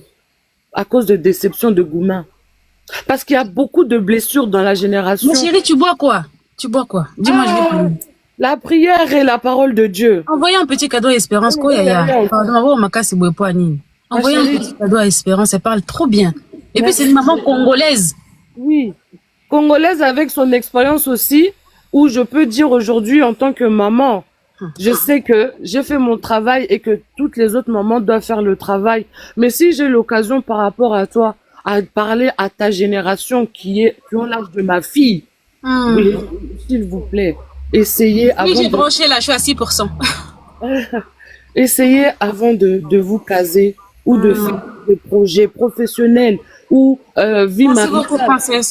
Speaker 5: à cause de déception de gourmand. Parce qu'il y a beaucoup de blessures dans la génération.
Speaker 1: Mais chérie, tu bois quoi? Tu bois quoi? Dis-moi, je vais prendre.
Speaker 5: La prière et la parole de Dieu.
Speaker 1: Envoyez un petit cadeau à Espérance. Quoi, Yaya? Pardon, envoyez un petit cadeau à Espérance. Elle parle trop bien. Et puis, c'est une maman congolaise.
Speaker 5: Oui. Congolaise avec son expérience aussi, où je peux dire aujourd'hui, en tant que maman, je sais que j'ai fait mon travail et que toutes les autres mamans doivent faire le travail. Mais si j'ai l'occasion par rapport à toi, à parler à ta génération qui ont l'âge de ma fille, oui, s'il vous plaît, essayez avant
Speaker 1: Oui, j'ai branché là, je suis à 6%.
Speaker 5: Essayez avant de vous caser ou de faire des projets professionnels ou vie maritale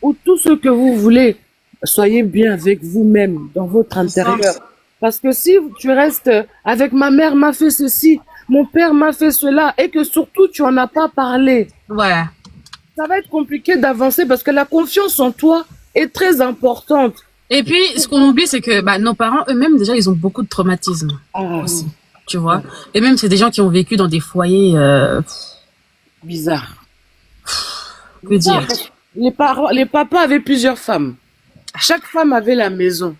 Speaker 5: ou tout ce que vous voulez. Soyez bien avec vous-même dans votre intérieur. Parce que si tu restes avec ma mère m'a fait ceci, mon père m'a fait cela et que surtout tu en as pas parlé,
Speaker 1: ouais,
Speaker 5: ça va être compliqué d'avancer parce que la confiance en toi est très importante.
Speaker 1: Et puis, ce qu'on oublie, c'est que nos parents eux-mêmes, déjà, ils ont beaucoup de traumatisme aussi, tu vois. Et même, c'est des gens qui ont vécu dans des foyers
Speaker 5: bizarres.
Speaker 1: Que dire?
Speaker 5: Les papas avaient plusieurs femmes. Chaque femme avait la maison.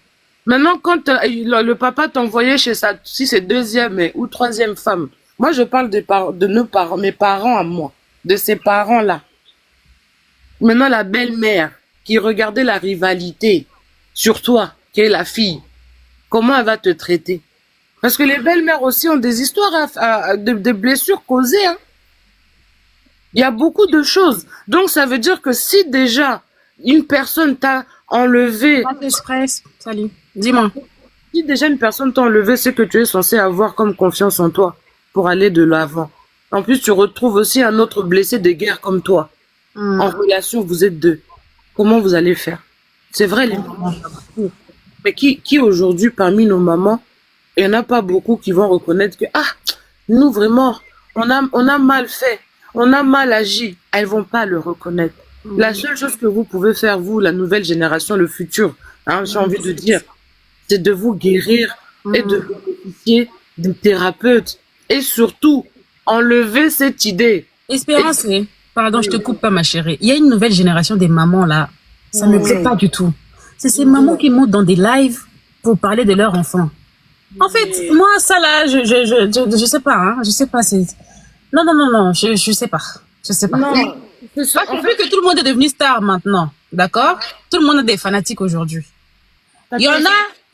Speaker 5: Maintenant, quand le papa t'envoyait chez si c'est deuxième ou troisième femme, moi je parle de nos parents, mes parents à moi, de ces parents-là. Maintenant, la belle-mère qui regardait la rivalité sur toi, qui est la fille, comment elle va te traiter? Parce que les belles-mères aussi ont des histoires de blessures causées. Hein. Il y a beaucoup de choses. Donc, ça veut dire que si déjà une personne t'a enlevé...
Speaker 1: Express, salut. Dis-moi.
Speaker 5: Si déjà une personne t'a enlevé, c'est que tu es censé avoir comme confiance en toi pour aller de l'avant. En plus, tu retrouves aussi un autre blessé de guerre comme toi. En relation, vous êtes deux. Comment vous allez faire? C'est vrai, les mamans. Mais qui aujourd'hui, parmi nos mamans, il n'y en a pas beaucoup qui vont reconnaître que, nous vraiment, on a mal fait, on a mal agi. Elles vont pas le reconnaître. La seule chose que vous pouvez faire, vous, la nouvelle génération, le futur, j'ai envie de dire, c'est de vous guérir et de bénéficier des thérapeutes. Et surtout, enlever cette idée.
Speaker 1: Espérance, pardon, je te coupe pas, ma chérie. Il y a une nouvelle génération des mamans, là. Ça ne me plaît pas du tout. C'est ces mamans qui montent dans des lives pour parler de leur enfant. En fait, moi, ça là, je sais pas, hein. Je sais pas, c'est... Non, non, non, non, je sais pas. Je sais pas.
Speaker 5: Non, c'est sûr.
Speaker 1: Parce que vu que tout le monde est devenu star maintenant, d'accord? Tout le monde a des fanatiques aujourd'hui. Il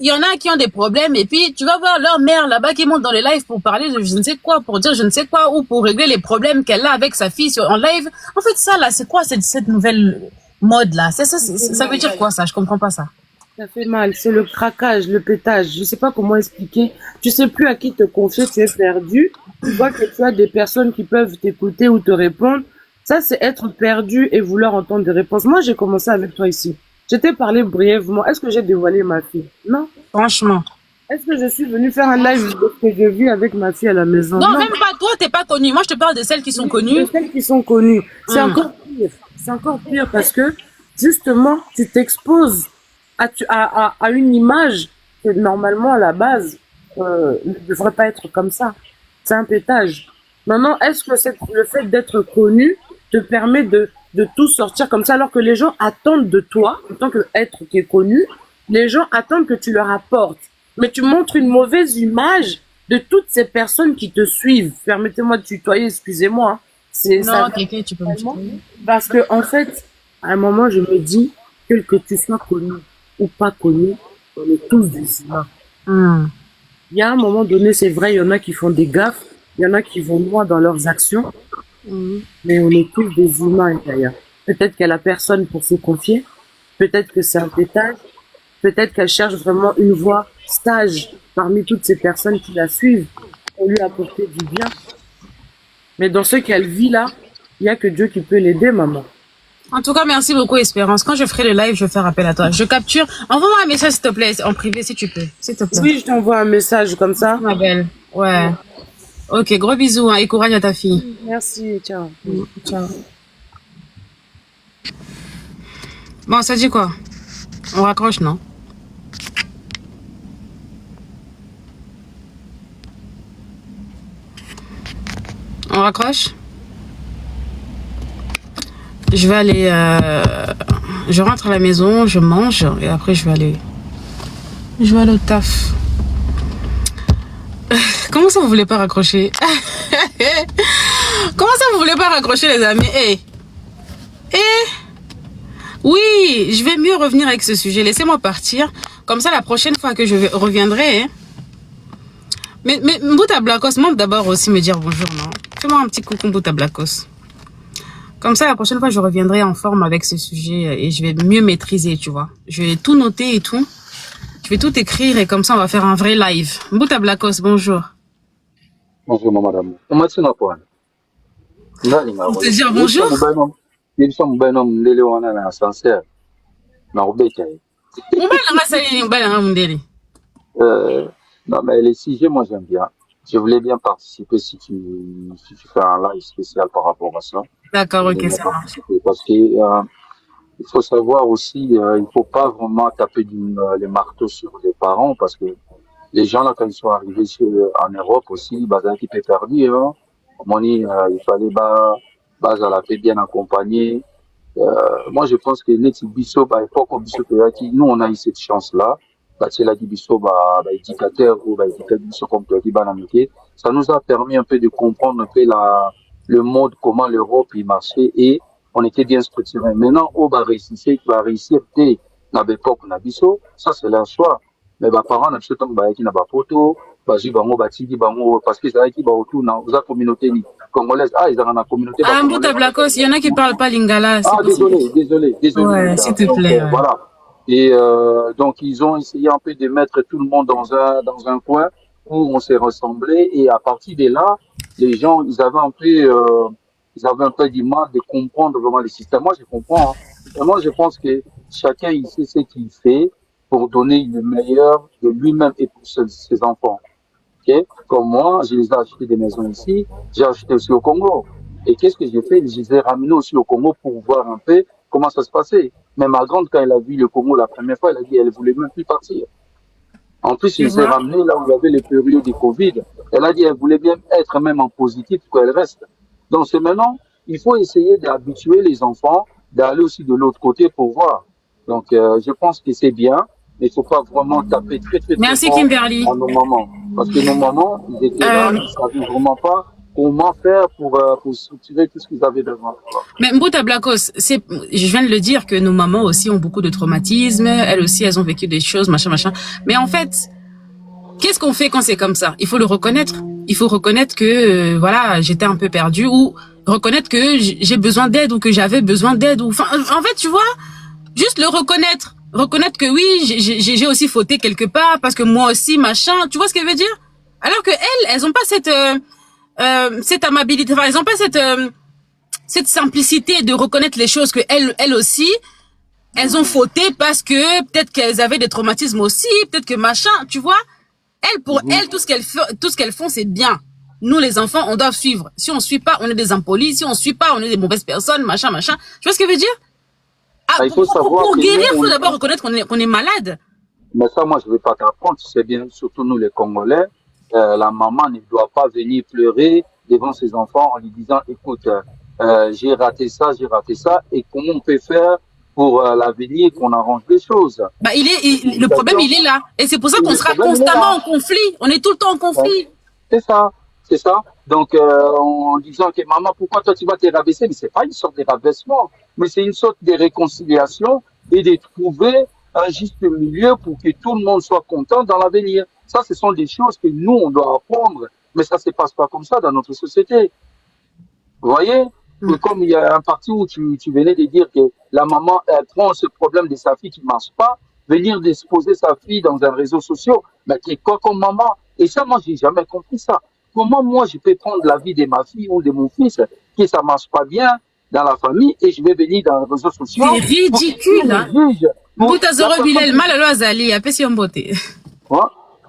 Speaker 1: y en a qui ont des problèmes et puis tu vas voir leur mère là-bas qui monte dans les lives pour parler de je ne sais quoi, pour dire je ne sais quoi ou pour régler les problèmes qu'elle a avec sa fille en live. En fait, ça là, c'est quoi cette nouvelle mode là? Ça veut dire quoi ça? Je comprends pas ça.
Speaker 5: Ça fait mal, c'est le craquage, le pétage. Je sais pas comment expliquer. Tu sais plus à qui te confier, tu es perdu. Tu vois que tu as des personnes qui peuvent t'écouter ou te répondre. Ça, c'est être perdu et vouloir entendre des réponses. Moi, j'ai commencé avec toi ici. Je t'ai parlé brièvement. Est-ce que j'ai dévoilé ma fille? Non.
Speaker 1: Franchement.
Speaker 5: Est-ce que je suis venue faire un live de ce que je vis avec ma fille à la maison?
Speaker 1: Non, même pas toi, t'es pas connue. Moi, je te parle de celles qui sont connues.
Speaker 5: De celles qui sont connues. C'est encore pire. C'est encore pire parce que, justement, tu t'exposes à une image que normalement, à la base, ne devrait pas être comme ça. C'est un pétage. Maintenant, est-ce que le fait d'être connu te permet de tout sortir comme ça alors que les gens attendent de toi, en tant qu'être qui est connu, les gens attendent que tu leur apportes. Mais tu montres une mauvaise image de toutes ces personnes qui te suivent. Permettez-moi de tutoyer, excusez-moi. Hein.
Speaker 1: Non, ça, quelqu'un, tu peux me tutoyer.
Speaker 5: Parce que, en fait, à un moment, je me dis, que tu sois connu ou pas connu, on est tous des humains. Il y a un moment donné, c'est vrai, il y en a qui font des gaffes, il y en a qui vont loin dans leurs actions, mais on est tous des humains d'ailleurs. Peut-être qu'elle a personne pour se confier, peut-être que c'est un pétage, peut-être qu'elle cherche vraiment une voie sage parmi toutes ces personnes qui la suivent pour lui apporter du bien. Mais dans ce qu'elle vit là, il n'y a que Dieu qui peut l'aider, maman.
Speaker 1: En tout cas, merci beaucoup, Espérance. Quand je ferai le live, je vais faire appel à toi. Je capture. Envoie-moi un message, s'il te plaît, en privé, si tu peux. S'il te plaît.
Speaker 5: Oui, je t'envoie un message comme ça.
Speaker 1: Ma belle. Ouais. Ok, gros bisous, hein, et courage à ta fille.
Speaker 5: Merci, ciao.
Speaker 1: Ciao. Bon, ça dit quoi? On raccroche, non? On raccroche? Je vais aller... Je rentre à la maison, je mange, et après je vais aller au taf. Comment ça vous voulez pas raccrocher? Comment ça vous voulez pas raccrocher, les amis? Oui, je vais mieux revenir avec ce sujet. Laissez-moi partir. Comme ça, la prochaine fois que je reviendrai... Mais Mbouta Blacos, moi d'abord aussi me dire bonjour, non? Fais-moi un petit coucou, Mbouta Blacos. Comme ça, la prochaine fois, je reviendrai en forme avec ce sujet et je vais mieux maîtriser, tu vois. Je vais tout noter et tout. Je vais tout écrire et comme ça, on va faire un vrai live. Mbouta Blacos, bonjour.
Speaker 6: Bonjour, madame. Comment tu vas?
Speaker 1: Pour te dire bonjour.
Speaker 6: Il sommes bien hommes, les on a un ascenseur. Non, mais les sujets, moi, j'aime bien. Je voulais bien participer si tu fais un live spécial par rapport à ça.
Speaker 1: D'accord, ok, ça marche.
Speaker 6: Parce que, il faut savoir aussi, il faut pas vraiment taper les marteaux sur les parents parce que les gens là, quand ils sont arrivés en Europe aussi, bah, ça qui peut perdu, hein. Il fallait, bah, à la paix bien accompagné. Moi, je pense que les Bisso, bah, époque, nous, on a eu cette chance-là. Bah, c'est la Bisso, bah, éducateur ou, bah, éducateur, comme tu as dit, bah, la métier. Ça nous a permis un peu de comprendre un peu le mode, comment l'Europe y marchait et on était bien structuré. Maintenant, réussir, dans l'époque, on a Bisso, ça, c'est leur choix. Mais, bah, parents, on a qui n'a pas photo, parce que c'est là qui va autour, dans la communauté congolaise. Ah, ils ont la communauté.
Speaker 1: Ah, Mbouta Blacos, il y en a qui parlent pas lingala.
Speaker 6: Ah, désolé.
Speaker 1: Ouais, s'il te plaît. Ouais.
Speaker 6: Voilà. Et donc ils ont essayé un peu de mettre tout le monde dans un coin où on s'est ressemblé et à partir de là, les gens ils avaient un peu du mal de comprendre vraiment le système. Moi je comprends. Hein. Et moi je pense que chacun il sait ce qu'il fait pour donner le meilleur de lui-même et pour ses enfants. Okay? Comme moi, je les ai acheté des maisons ici, j'ai acheté aussi au Congo. Et qu'est-ce que j'ai fait? Je les ai ramenés aussi au Congo pour voir un peu comment ça se passait. Mais ma grande, quand elle a vu le Congo la première fois, elle a dit qu'elle voulait même plus partir. En plus, je les ai ramenés là où il y avait les périodes du Covid. Elle a dit qu'elle voulait bien être même en positif pour qu'elle reste. Donc c'est maintenant, il faut essayer d'habituer les enfants d'aller aussi de l'autre côté pour voir. Donc je pense que c'est bien. mais il faut pas vraiment taper très, très, très
Speaker 1: Merci
Speaker 6: fort
Speaker 1: Kimberly.
Speaker 6: à nos mamans. Parce que nos mamans, ils étaient là, ils savaient vraiment pas comment faire pour structurer tout ce qu'ils avaient besoin.
Speaker 1: Mais Mbouta Blakos, je viens de le dire que nos mamans aussi ont beaucoup de traumatismes. Elles aussi, elles ont vécu des choses, machin, machin. Mais en fait, qu'est-ce qu'on fait quand c'est comme ça? Il faut le reconnaître. Il faut reconnaître que, voilà, j'étais un peu perdue ou reconnaître que j'ai besoin d'aide ou que j'avais besoin d'aide. Enfin, en fait, tu vois, juste le reconnaître. Reconnaître que oui, j'ai aussi fauté quelque part parce que moi aussi, machin. Tu vois ce qu'elle veut dire? Alors que elles ont pas cette amabilité, enfin, elles ont pas cette simplicité de reconnaître les choses que elles aussi, elles ont fauté parce que peut-être qu'elles avaient des traumatismes aussi, peut-être que machin, tu vois. Elles, pour elles, tout ce qu'elles font, c'est bien. Nous, les enfants, on doit suivre. Si on suit pas, on est des impolis. Si on suit pas, on est des mauvaises personnes, machin, machin. Tu vois ce que je veux dire? Ah,
Speaker 6: Il faut savoir
Speaker 1: pour
Speaker 6: que
Speaker 1: guérir, il
Speaker 6: nous,
Speaker 1: faut d'abord reconnaître qu'on est malade.
Speaker 6: mais ça, moi, je ne vais pas t'apprendre. Tu sais bien, surtout nous, les Congolais, la maman ne doit pas venir pleurer devant ses enfants en lui disant, écoute, j'ai raté ça, et comment on peut faire pour l'avenir qu'on arrange les choses.
Speaker 1: Bah, le problème, il est là. Et c'est pour ça qu'on sera constamment en conflit. On est tout le temps en conflit.
Speaker 6: C'est ça, c'est ça. Donc, en disant que maman, pourquoi toi tu vas te rabaisser? Mais c'est pas une sorte de rabaissement, mais c'est une sorte de réconciliation et de trouver un juste milieu pour que tout le monde soit content dans l'avenir. Ça, ce sont des choses que nous, on doit apprendre, mais ça se passe pas comme ça dans notre société. Vous voyez? Et comme il y a un parti où tu venais de dire que la maman, elle prend ce problème de sa fille qui marche pas, venir d'exposer sa fille dans un réseau social, mais qui est quoi comme maman? Et ça, moi, j'ai jamais compris ça. Comment moi, je peux prendre la vie de ma fille ou de mon fils, que ça marche pas bien dans la famille, et je vais venir dans les réseaux sociaux.
Speaker 1: C'est ridicule, hein? Boutazoro Bilel, malalo azali, apesi beauté.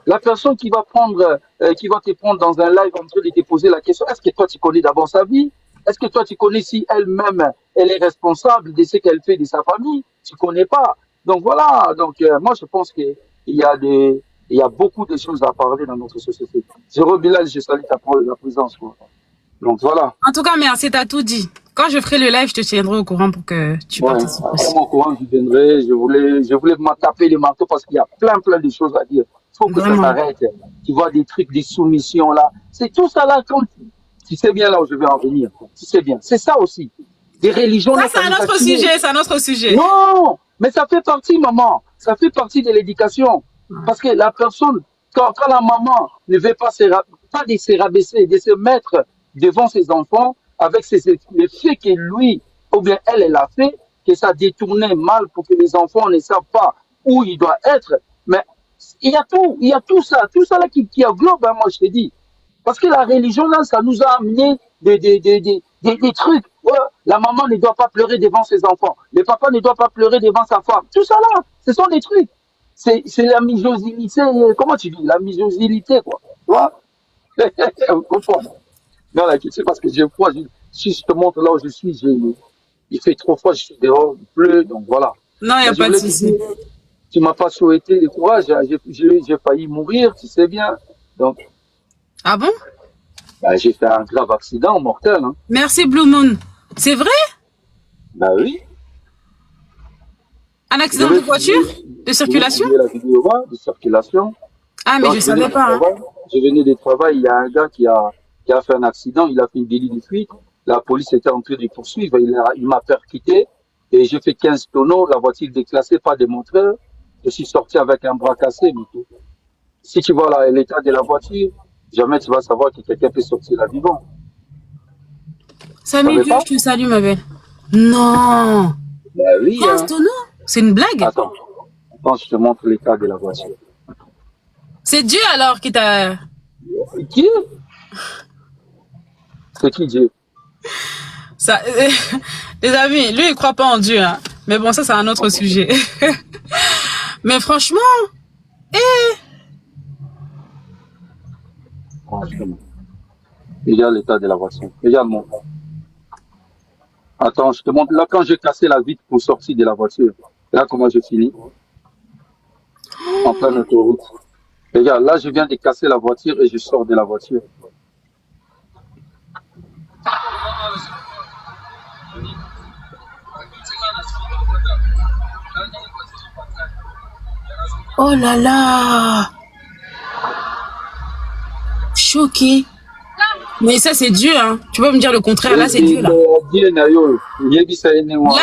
Speaker 6: La personne qui va te prendre dans un live en train de te poser la question, est-ce que toi, tu connais d'abord sa vie? Est-ce que toi, tu connais si elle-même, elle est responsable de ce qu'elle fait de sa famille? Tu connais pas. Donc voilà. Donc moi, je pense qu'il y a beaucoup de choses à parler dans notre société. Jérôme Bilal, je salue ta présence. Quoi. Donc voilà.
Speaker 1: En tout cas, merci, t'as tout dit. Quand je ferai le live, je te tiendrai au courant pour que tu participes.
Speaker 6: Au courant, je viendrai. Je voulais m'en taper les marteaux parce qu'il y a plein de choses à dire. Il faut que ça s'arrête. Tu vois des trucs, des soumissions là. C'est tout ça là quand tu sais bien là où je vais en venir. Tu sais bien. C'est ça aussi. Des religions.
Speaker 1: Ça, c'est un autre sujet,
Speaker 6: Non, mais ça fait partie, maman. Ça fait partie de l'éducation. Parce que la personne, quand la maman ne veut pas de se rabaisser, de se mettre devant ses enfants avec le fait que lui, ou bien elle a fait, que ça détournait mal pour que les enfants ne savent pas où il doit être. Mais il y a tout ça là qui englobe, hein, moi je te dis. Parce que la religion là, ça nous a amené des trucs. Ouais, la maman ne doit pas pleurer devant ses enfants. Le papa ne doit pas pleurer devant sa femme. Tout ça là, ce sont des trucs. C'est la misogynie, comment tu dis? La misogynie, quoi. Tu vois? Vous comprenez? Non, là, tu sais, parce que j'ai froid. Si je te montre là où je suis, il fait trop froid, je suis dehors, il pleut, donc voilà.
Speaker 1: Non, il n'y a pas de souci.
Speaker 6: Tu m'as pas souhaité le courage, j'ai failli mourir, tu sais bien. Donc.
Speaker 1: Ah bon?
Speaker 6: Bah, j'ai fait un grave accident mortel. Hein.
Speaker 1: Merci Blue Moon. C'est vrai?
Speaker 6: Bah oui.
Speaker 1: Un accident de voiture? De circulation?
Speaker 6: La vidéo de circulation.
Speaker 1: Ah, mais donc, je ne savais pas. Hein.
Speaker 6: Je venais de travail, il y a un gars qui a fait un accident, il a fait une délit de fuite. La police était en train de poursuivre, il m'a percuté et j'ai fait 15 tonneaux, la voiture déclassée, pas de montreur. Je suis sorti avec un bras cassé, mais tout. Si tu vois l'état de la voiture, jamais tu vas savoir que quelqu'un peut sortir là vivant.
Speaker 1: Samy Dieu, je te salue, ma belle. Non.
Speaker 6: Ben oui.
Speaker 1: 15 tonneaux? C'est une blague?
Speaker 6: Attends, je te montre l'état de la voiture.
Speaker 1: C'est Dieu alors qui t'a...
Speaker 6: Qui? C'est qui Dieu?
Speaker 1: Ça, les amis, lui il croit pas en Dieu, hein. Mais bon, ça c'est un autre sujet. Mais franchement,
Speaker 6: Franchement. Regarde l'état de la voiture. Regarde mon. Attends, je te montre. Là, quand j'ai cassé la vitre pour sortir de la voiture, là comment j'ai fini. En pleine autoroute. Regarde, là je viens de casser la voiture et je sors de la voiture.
Speaker 1: Oh là là. Choqué. Mais ça, c'est Dieu, hein. Tu peux me dire le contraire. Là, c'est Dieu, là. Là,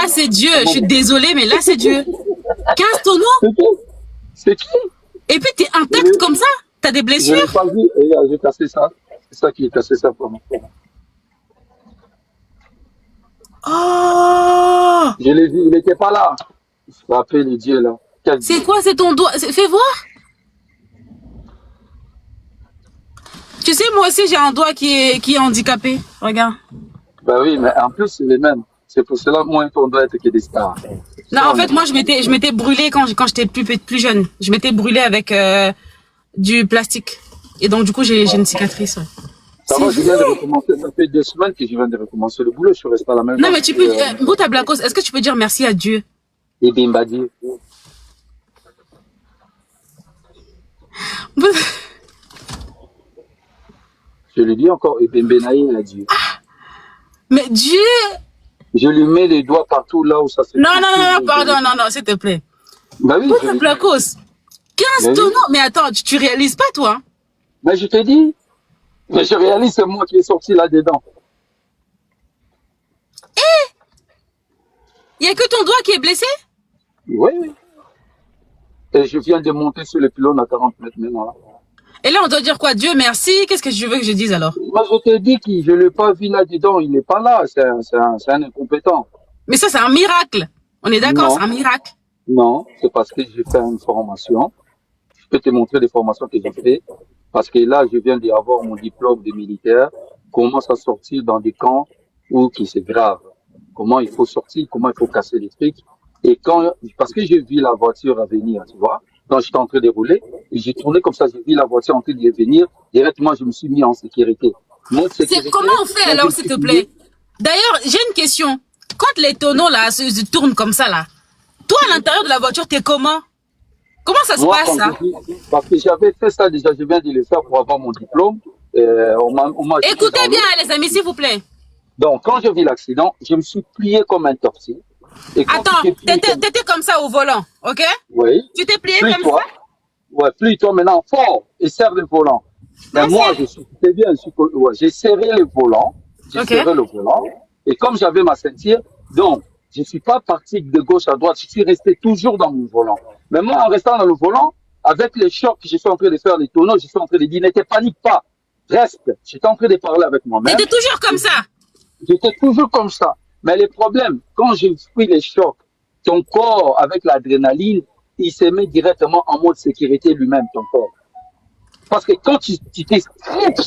Speaker 1: c'est Dieu. Je suis désolée, mais là, c'est Dieu. 15 tonneaux.
Speaker 6: C'est qui?
Speaker 1: Et puis, t'es intact comme ça? T'as des
Speaker 6: Je l'ai
Speaker 1: blessures?
Speaker 6: pas vu. Et j'ai cassé ça. C'est ça qui a cassé ça pour moi.
Speaker 1: Oh!
Speaker 6: Je l'ai vu, il n'était pas là. Il se rappelle le Dieu là. Quel
Speaker 1: C'est
Speaker 6: Dieu?
Speaker 1: quoi? C'est ton doigt? Fais voir. Tu sais, moi aussi, j'ai un doigt qui est handicapé. Regarde.
Speaker 6: Bah oui, mais en plus, c'est les mêmes. C'est pour cela, moi, on doit être que des stars.
Speaker 1: Non, en fait, moi, je m'étais brûlée quand j'étais plus jeune. Je m'étais brûlée avec du plastique. Et donc, du coup, j'ai une cicatrice. Ouais.
Speaker 6: Ça
Speaker 1: C'est
Speaker 6: va, je viens de
Speaker 1: vrai.
Speaker 6: recommencer. Ça fait 2 semaines que je viens de recommencer le boulot. Je suis resté à la maison.
Speaker 1: Non, mais tu peux, Mbouta Blacos, est-ce que tu peux dire merci à Dieu?
Speaker 6: Et Bimbadi. Je lui dis encore, et Bembenaï, il a dit.
Speaker 1: Mais Dieu!
Speaker 6: Je lui mets les doigts partout là où ça se
Speaker 1: Non, non, non, non, pardon, non, s'il te plaît.
Speaker 6: Bah oui, je
Speaker 1: Mbouta
Speaker 6: lui dis.
Speaker 1: Blacos, 15
Speaker 6: Mais oui.
Speaker 1: tonneaux. Mais attends, tu réalises pas, toi?
Speaker 6: Mais je te dis. Mais je réalise, c'est moi qui est sorti là-dedans.
Speaker 1: Il y a que ton doigt qui est blessé?
Speaker 6: Oui, oui. Et je viens de monter sur le pylône à 40 mètres maintenant. Là.
Speaker 1: Et là, on doit dire quoi? Dieu merci. Qu'est-ce que je veux que je dise alors?
Speaker 6: Moi, je te dis que je ne l'ai pas vu là-dedans. Il n'est pas là. C'est un incompétent.
Speaker 1: Mais ça, c'est un miracle. On est d'accord, c'est
Speaker 6: Non,
Speaker 1: un miracle.
Speaker 6: non. C'est parce que j'ai fait une formation. Je peux te montrer les formations que j'ai fait. Parce que là, je viens d'avoir mon diplôme de militaire. Comment ça sortir dans des camps où qui c'est grave. Comment il faut sortir, comment il faut casser les trucs. Et parce que j'ai vu la voiture à venir, tu vois, quand j'étais en train de rouler, et j'ai tourné comme ça, j'ai vu la voiture en train de venir, directement, je me suis mis en sécurité. Mon sécurité,
Speaker 1: Comment on fait
Speaker 6: quand
Speaker 1: alors,
Speaker 6: je
Speaker 1: s'il
Speaker 6: suis
Speaker 1: te
Speaker 6: plié,
Speaker 1: plaît? D'ailleurs, j'ai une question. Quand les tonneaux là se tournent comme ça là, toi à l'intérieur de la voiture, t'es comment? Comment ça se
Speaker 6: moi,
Speaker 1: passe
Speaker 6: quand
Speaker 1: ça?
Speaker 6: parce que j'avais fait ça déjà, je viens de le faire pour avoir mon diplôme, on m'a jeté
Speaker 1: Écoutez
Speaker 6: dans
Speaker 1: bien,
Speaker 6: l'eau.
Speaker 1: les amis, s'il vous plaît.
Speaker 6: Donc, quand j'ai vu l'accident, je me suis plié comme un torsi. Et quand tu
Speaker 1: Attends,
Speaker 6: t'es plié comme,
Speaker 1: t'étais comme ça au volant, ok?
Speaker 6: oui,
Speaker 1: Tu t'es plié comme ça?
Speaker 6: plie-toi. Ouais, plie-toi maintenant fort et serre le volant. Mais
Speaker 1: Non,
Speaker 6: moi, c'était bien, ouais, j'ai serré le volant,
Speaker 1: Ok.
Speaker 6: et comme j'avais ma ceinture, donc, je suis pas parti de gauche à droite, je suis resté toujours dans mon volant. Mais moi, en restant dans le volant, avec les chocs que je suis en train de faire, les tonneaux, je suis en train de dire, ne te panique pas, reste. J'étais en train de parler avec moi-même.
Speaker 1: T'étais toujours comme ça.
Speaker 6: J'étais toujours comme ça. Mais le problème, quand j'ai pris les chocs, ton corps, avec l'adrénaline, il se met directement en mode sécurité lui-même, ton corps. Parce que quand tu t'éstripes,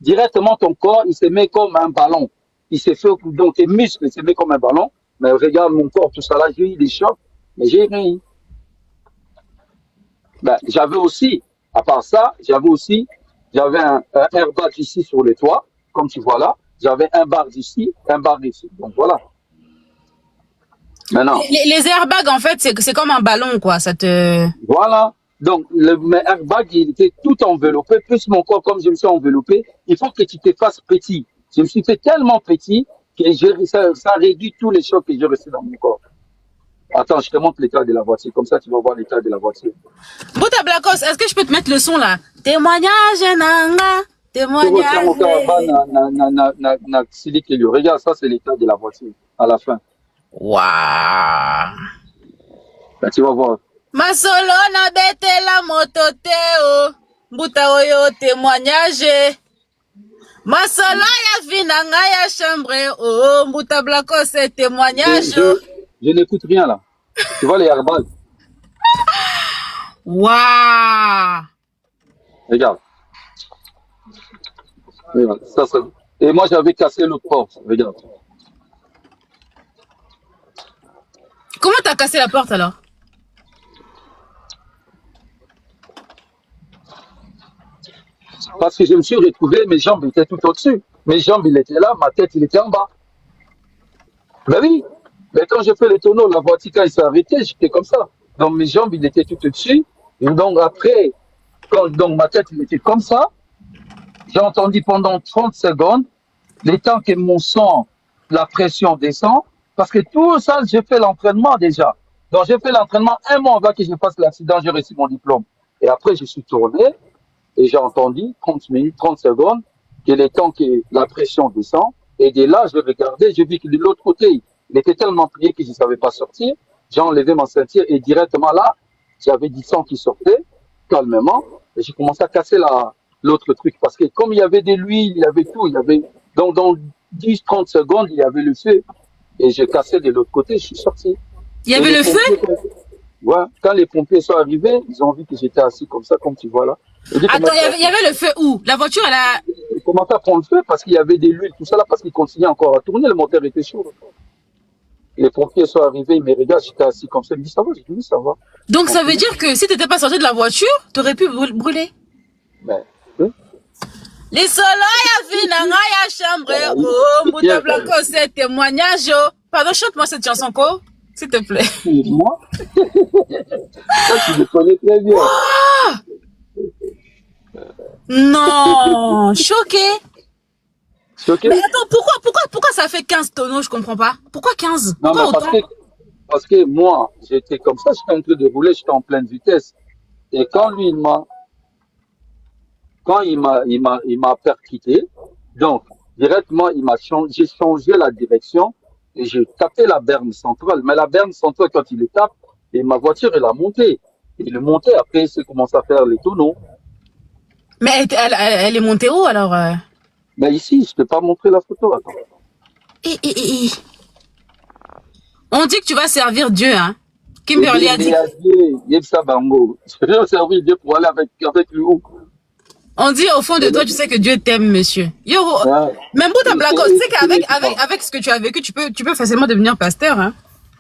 Speaker 6: directement ton corps, il se met comme un ballon. Il se fait, donc tes muscles se mettent comme un ballon. Mais regarde mon corps, tout ça là, j'ai eu des chocs, mais j'ai rien eu. Ben, à part ça, j'avais un airbag ici sur le toit, comme tu vois là. J'avais un bar ici, un bar ici. Donc voilà. Maintenant,
Speaker 1: Les airbags, en fait, c'est comme un ballon, quoi. Ça te...
Speaker 6: voilà. Donc, mes airbags, il était tout enveloppé, plus mon corps, comme je me suis enveloppé, il faut que tu te fasses petit. Je me suis fait tellement petit que ça réduit tous les chocs que j'ai reçus dans mon corps. Attends, je te montre l'état de la voiture, comme ça tu vas voir l'état de la voiture.
Speaker 1: Bouta Blacos, est-ce que je peux te mettre le son là? Témoignage, nanga.
Speaker 6: Tu retiens
Speaker 1: Témoignage.
Speaker 6: mon caravane, regarde, ça c'est l'état de la voiture, à la fin.
Speaker 1: Waouh.
Speaker 6: Ben, tu vas voir.
Speaker 1: Masolo na bete la moto teo. Bouta oyo témoignage. Masolo ya vinanga ya chambre. Oh, Bouta Blacos, c'est témoignage.
Speaker 6: Je n'écoute rien là. Tu vois les airbags?
Speaker 1: Waouh.
Speaker 6: Regarde. Regarde, ça, c'est... Et moi j'avais cassé l'autre porte, regarde.
Speaker 1: Comment t'as cassé la porte alors?
Speaker 6: Parce que je me suis retrouvé, mes jambes étaient tout au-dessus. Mes jambes, il était là, ma tête, il était en bas. Ben oui. Mais quand j'ai fait le tonneau, la voiture, quand il s'est arrêté, j'étais comme ça. Donc mes jambes, il était tout au-dessus. Et donc après, donc ma tête, il était comme ça. J'ai entendu pendant 30 secondes, le temps que mon sang, la pression descend. Parce que tout ça, j'ai fait l'entraînement déjà. Donc, j'ai fait l'entraînement un mois avant que je fasse l'accident, j'ai reçu mon diplôme. Et après, je suis tourné et j'ai entendu 30 minutes, 30 secondes, que le temps que la pression descend. Et de là, je regardais, j'ai vu que de l'autre côté, il était tellement plié que je ne savais pas sortir. J'ai enlevé ma ceinture et directement là, j'avais du sang qui sortait calmement. Et j'ai commencé à casser l'autre truc. Parce que comme il y avait de l'huile, il y avait tout, il y avait, donc dans 10, 30 secondes, il y avait le feu. Et j'ai cassé de l'autre côté, je suis sorti.
Speaker 1: Il y
Speaker 6: Et
Speaker 1: avait
Speaker 6: les
Speaker 1: le feu?
Speaker 6: pompiers, ouais, quand les pompiers sont arrivés, ils ont vu que j'étais assis comme ça, comme tu vois là. Ils ont dit,
Speaker 1: Attends, il y avait le feu où? La voiture, elle a...
Speaker 6: ils commençaient à prendre feu parce qu'il y avait de l'huile, tout ça là, parce qu'ils continuaient encore à tourner, le moteur était chaud. Les pompiers sont arrivés, ils me regardent, j'étais assis comme ça, ils me disent, ça va? J'ai dit, oui, ça va.
Speaker 1: Donc ça veut dire que si t'étais pas sorti de la voiture, t'aurais pu brûler.
Speaker 6: Mais, oui.
Speaker 1: Les soleils à Vinanga, ya chambre, oh, Mouta Blanco, c'est témoignage. Pardon, chante-moi cette chanson, quoi, s'il te plaît.
Speaker 6: Et moi, ça, tu le connais très bien.
Speaker 1: Non, choqué.
Speaker 6: C'est ok?
Speaker 1: Mais attends, pourquoi ça fait 15 tonneaux, je comprends pas. Pourquoi 15?
Speaker 6: Non,
Speaker 1: Pourquoi
Speaker 6: mais
Speaker 1: autant?
Speaker 6: parce que moi, j'étais comme ça, j'étais en train de rouler, j'étais en pleine vitesse. Et quand lui, il m'a percuté, donc, directement, j'ai changé la direction et j'ai tapé la berne centrale. Mais la berne centrale, quand il le tape, et ma voiture, elle a monté. Il est monté, après, c'est commencé à faire les tonneaux.
Speaker 1: Mais elle est montée où, alors
Speaker 6: Mais ici, je peux pas montrer la photo, attends.
Speaker 1: eh. On dit que tu vas servir Dieu, hein. Kimberly a dit.
Speaker 6: Je vais servir Dieu pour aller avec lui où?
Speaker 1: On dit au fond de toi, tu sais que Dieu t'aime, monsieur. Yo,
Speaker 6: Ouais.
Speaker 1: même pour ta blague, tu sais avec ce que tu as vécu, tu peux facilement devenir pasteur, hein.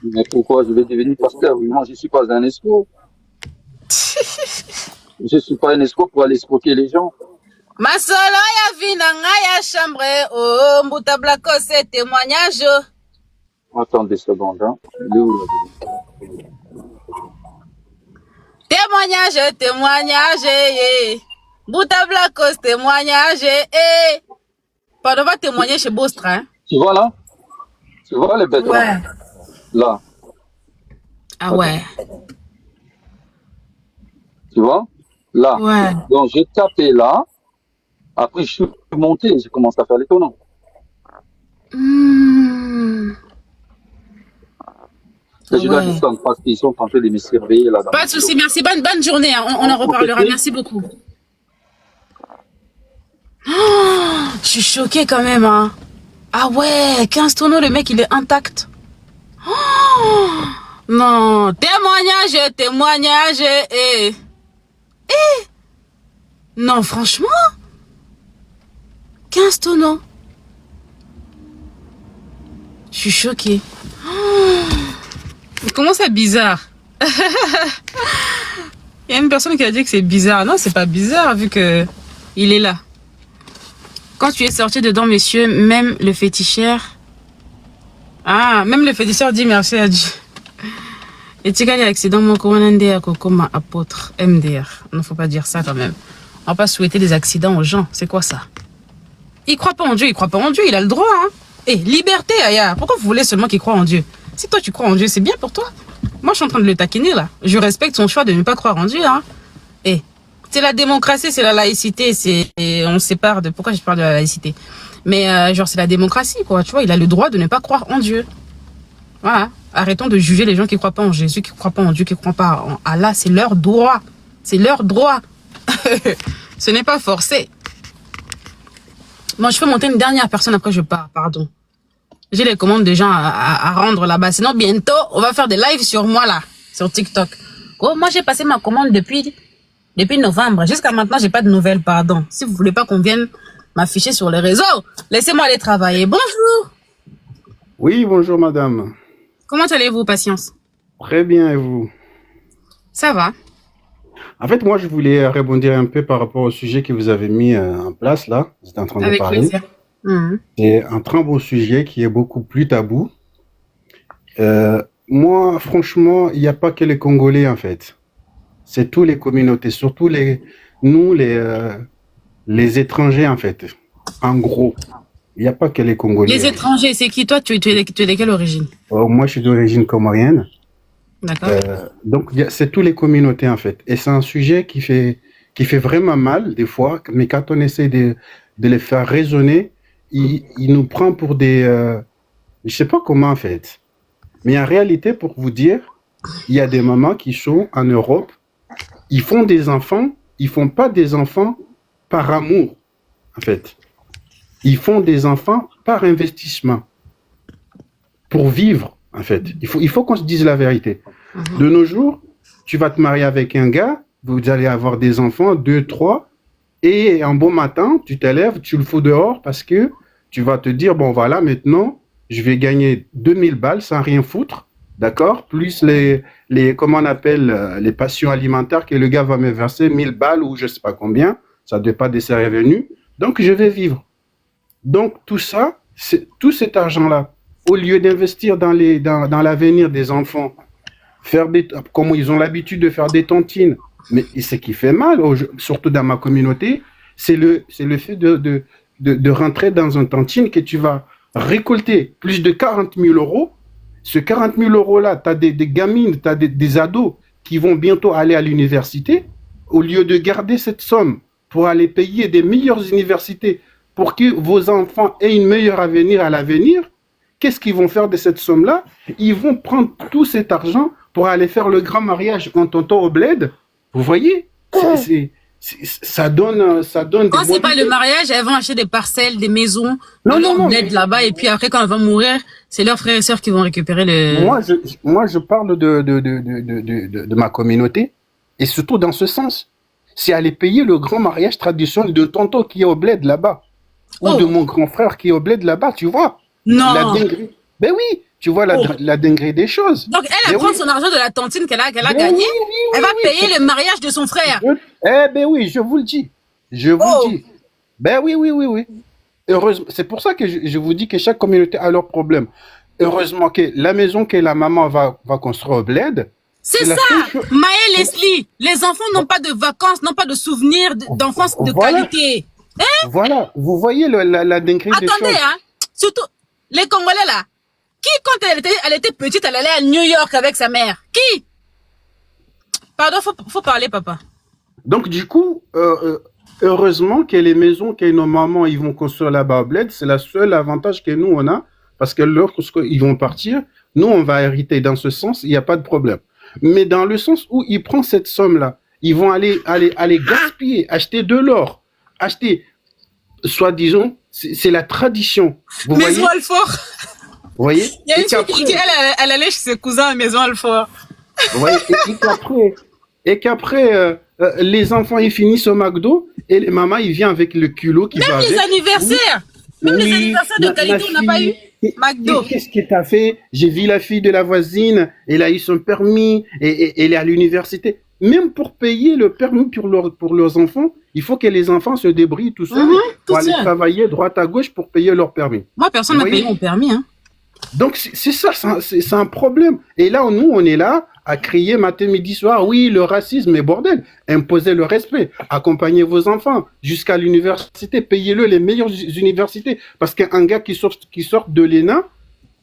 Speaker 6: Mais pourquoi je vais devenir pasteur? Moi, je suis pas un escroc. Je suis pas un escroc pour aller escroquer les gens.
Speaker 1: Masolo ya vinanga ya chambre, oh, Mbuta Blako, c'est témoignage.
Speaker 6: Attends 2 secondes, hein. Il est où, là?
Speaker 1: Témoignage, eh. Mbuta Blako, témoignage, eh. Pardon, va témoigner chez Bostra, hein.
Speaker 6: Tu vois là? Tu vois les bétons?
Speaker 1: Ouais.
Speaker 6: Là.
Speaker 1: Ah ouais.
Speaker 6: Tu vois? Là.
Speaker 1: Ouais.
Speaker 6: Donc, j'ai tapé là. Après, je suis monté. J'ai commencé à faire les tonneaux. Et je dois descendre parce qu'ils sont en train de me surveiller là.
Speaker 1: Pas de souci, merci. Bonne journée, hein. On en reparlera. Merci beaucoup. Oh, je suis choquée quand même, hein. Ah ouais, 15 tonneaux, le mec, il est intact. Oh, non, témoignage, eh. Non, franchement, 15 tonneaux. Je suis choquée. Oh, comment c'est bizarre? Il y a une personne qui a dit que c'est bizarre. Non, c'est pas bizarre vu que il est là. Quand tu es sorti dedans, messieurs, même le féticheur... Ah, même le féticheur dit merci à Dieu. Et tu gagnes l'accident, mon commandant comme apôtre MDR. Il ne faut pas dire ça quand même. On va pas souhaiter des accidents aux gens. C'est quoi ça? Il croit pas en Dieu, il a le droit, hein. Eh, liberté, Aya. Pourquoi vous voulez seulement qu'il croit en Dieu? Si toi tu crois en Dieu, c'est bien pour toi. Moi, je suis en train de le taquiner, là. Je respecte son choix de ne pas croire en Dieu, hein. Eh, c'est la démocratie, c'est la laïcité, et on sépare de... Pourquoi je parle de la laïcité? Mais genre, c'est la démocratie, quoi. Tu vois, il a le droit de ne pas croire en Dieu. Voilà. Arrêtons de juger les gens qui croient pas en Jésus, qui croient pas en Dieu, qui croient pas en Allah. C'est leur droit. C'est leur droit. Ce n'est pas forcé. Bon, je fais monter une dernière personne, après je pars, pardon. J'ai les commandes de gens à rendre là-bas. Sinon, bientôt, on va faire des lives sur moi, là, sur TikTok. Oh, moi, j'ai passé ma commande depuis novembre. Jusqu'à maintenant, j'ai pas de nouvelles, pardon. Si vous voulez pas qu'on vienne m'afficher sur les réseaux, laissez-moi aller travailler. Bonjour.
Speaker 7: Oui, bonjour madame.
Speaker 1: Comment allez-vous, patience?
Speaker 7: Très bien, et vous?
Speaker 1: Ça va.
Speaker 7: En fait, moi, je voulais rebondir un peu par rapport au sujet que vous avez mis en place, là. Vous êtes en train de
Speaker 1: Avec
Speaker 7: parler.
Speaker 1: plaisir.
Speaker 7: C'est un très beau sujet qui est beaucoup plus tabou. Moi, franchement, il n'y a pas que les Congolais, en fait. C'est toutes les communautés, surtout nous, les étrangers, en fait. En gros. Il n'y a pas que les Congolais.
Speaker 1: Les étrangers, c'est qui? Toi, tu es de quelle origine?
Speaker 7: Moi, je suis d'origine comorienne.
Speaker 1: D'accord.
Speaker 7: Donc, c'est toutes les communautés, en fait. Et c'est un sujet qui fait vraiment mal, des fois, mais quand on essaie de les faire raisonner, il nous prend pour des... je sais pas comment, en fait. Mais en réalité, pour vous dire, il y a des mamans qui sont en Europe, ils font des enfants, ils font pas des enfants par amour, en fait. Ils font des enfants par investissement, pour vivre, en fait. Il faut qu'on se dise la vérité. De nos jours, tu vas te marier avec un gars, vous allez avoir des enfants, 2, 3, et un bon matin, tu t'élèves, tu le fous dehors parce que tu vas te dire, bon voilà, maintenant, je vais gagner 2000 balles sans rien foutre, d'accord? Plus comment on appelle, les passions alimentaires que le gars va me verser 1000 balles ou je sais pas combien, ça ne dépend de ses revenus, donc je vais vivre. Donc tout ça, tout cet argent-là, au lieu d'investir dans l'avenir des enfants, comme ils ont l'habitude de faire des tontines, mais ce qui fait mal, surtout dans ma communauté, c'est le fait de rentrer dans un tontine que tu vas récolter plus de 40 000 euros. Ce 40 000 euros-là, tu as des gamines, tu as des ados qui vont bientôt aller à l'université. Au lieu de garder cette somme pour aller payer des meilleures universités, pour que vos enfants aient un meilleur avenir à l'avenir, qu'est-ce qu'ils vont faire de cette somme-là? Ils vont prendre tout cet argent pour aller faire le grand mariage en tonton au bled. Vous voyez? Ça donne
Speaker 1: Quand c'est pas le mariage, elles vont acheter des parcelles, des maisons,
Speaker 7: non,
Speaker 1: bled là-bas, et puis après, quand elles vont mourir, c'est leurs frères et sœurs qui vont récupérer le...
Speaker 7: Moi, je parle de ma communauté, et surtout dans ce sens. C'est aller payer le grand mariage traditionnel de tonton qui est au bled là-bas. Ou de mon grand frère qui est au bled là-bas, tu vois.
Speaker 1: Non.
Speaker 7: La dinguerie. Ben oui, tu vois la dinguerie des choses.
Speaker 1: Donc elle prend son argent de la tontine qu'elle a gagné, elle va payer le mariage de son frère.
Speaker 7: Ben oui, je vous le dis. Je vous le dis. Ben oui. Heureusement, c'est pour ça que je vous dis que chaque communauté a leurs problèmes. Heureusement que la maison que la maman va construire au bled,
Speaker 1: c'est ça, Maë Leslie. Les enfants n'ont pas de vacances, n'ont pas de souvenirs d'enfance de qualité. Hein?
Speaker 7: Voilà, vous voyez la dinguerie des choses.
Speaker 1: Attendez, hein, surtout les Congolais là. Qui, quand elle était petite, elle allait à New York avec sa mère? Qui? Pardon, faut parler, papa. Donc,
Speaker 7: du coup, heureusement que les maisons que nos mamans ils vont construire là-bas au bled, c'est le seul avantage que nous, on a. Parce que lorsqu'ils vont partir, nous, on va hériter dans ce sens, il n'y a pas de problème. Mais dans le sens où ils prennent cette somme-là, ils vont aller gaspiller, acheter de l'or, acheter, soi-disant, c'est la tradition. Vous voyez?
Speaker 1: Maison Alfort.
Speaker 7: Vous voyez?
Speaker 1: Il y a une fille qui dit elle allait chez ses cousins à Maison Alfort.
Speaker 7: Vous voyez? Et qu'après, les enfants, ils finissent au McDo et les mamans, ils viennent avec le culot qui va avec.
Speaker 1: Même les anniversaires. Même les anniversaires de qualité, on n'a pas eu McDo.
Speaker 7: Qu'est-ce que t'as fait? J'ai vu la fille de la voisine, elle a eu son permis, et elle est à l'université. Même pour payer le permis pour leurs enfants, il faut que les enfants se débrouillent tout seuls pour aller travailler droite à gauche pour payer leur permis.
Speaker 1: Moi, personne n'a payé mon permis. Hein.
Speaker 7: Donc, c'est ça, c'est un problème. Et là, nous, on est là à crier matin, midi, soir, oui, le racisme, mais bordel, imposez le respect, accompagnez vos enfants jusqu'à l'université, payez-le les meilleures universités. Parce qu'un gars qui sort de l'ENA,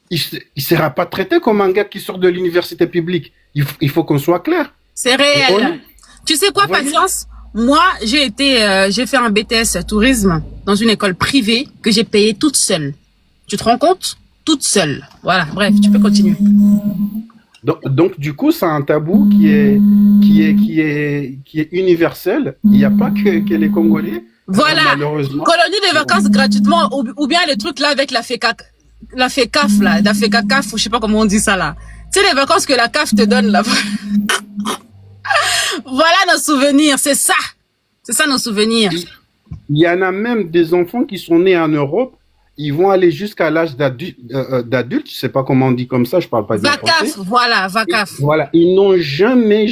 Speaker 7: il ne sera pas traité comme un gars qui sort de l'université publique. Il faut qu'on soit clair.
Speaker 1: C'est réel. Tu sais quoi, Patience? Moi, j'ai fait un BTS tourisme dans une école privée que j'ai payée toute seule. Tu te rends compte? Toute seule. Voilà. Bref, tu peux continuer.
Speaker 7: Donc du coup, c'est un tabou qui est universel. Il n'y a pas que les Congolais.
Speaker 1: Voilà.
Speaker 7: Malheureusement.
Speaker 1: Colonie de vacances gratuitement ou bien le truc là avec la FECAF là, la FECACAF ou je sais pas comment on dit ça là. Tu sais les vacances que la CAF te donne là. Voilà nos souvenirs, c'est ça. C'est ça nos souvenirs.
Speaker 7: Il y en a même des enfants qui sont nés en Europe. Ils vont aller jusqu'à l'âge d'adulte, je sais pas comment on dit comme ça, je parle pas bien français.
Speaker 1: VACAF, voilà, VACAF.
Speaker 7: Voilà, ils n'ont jamais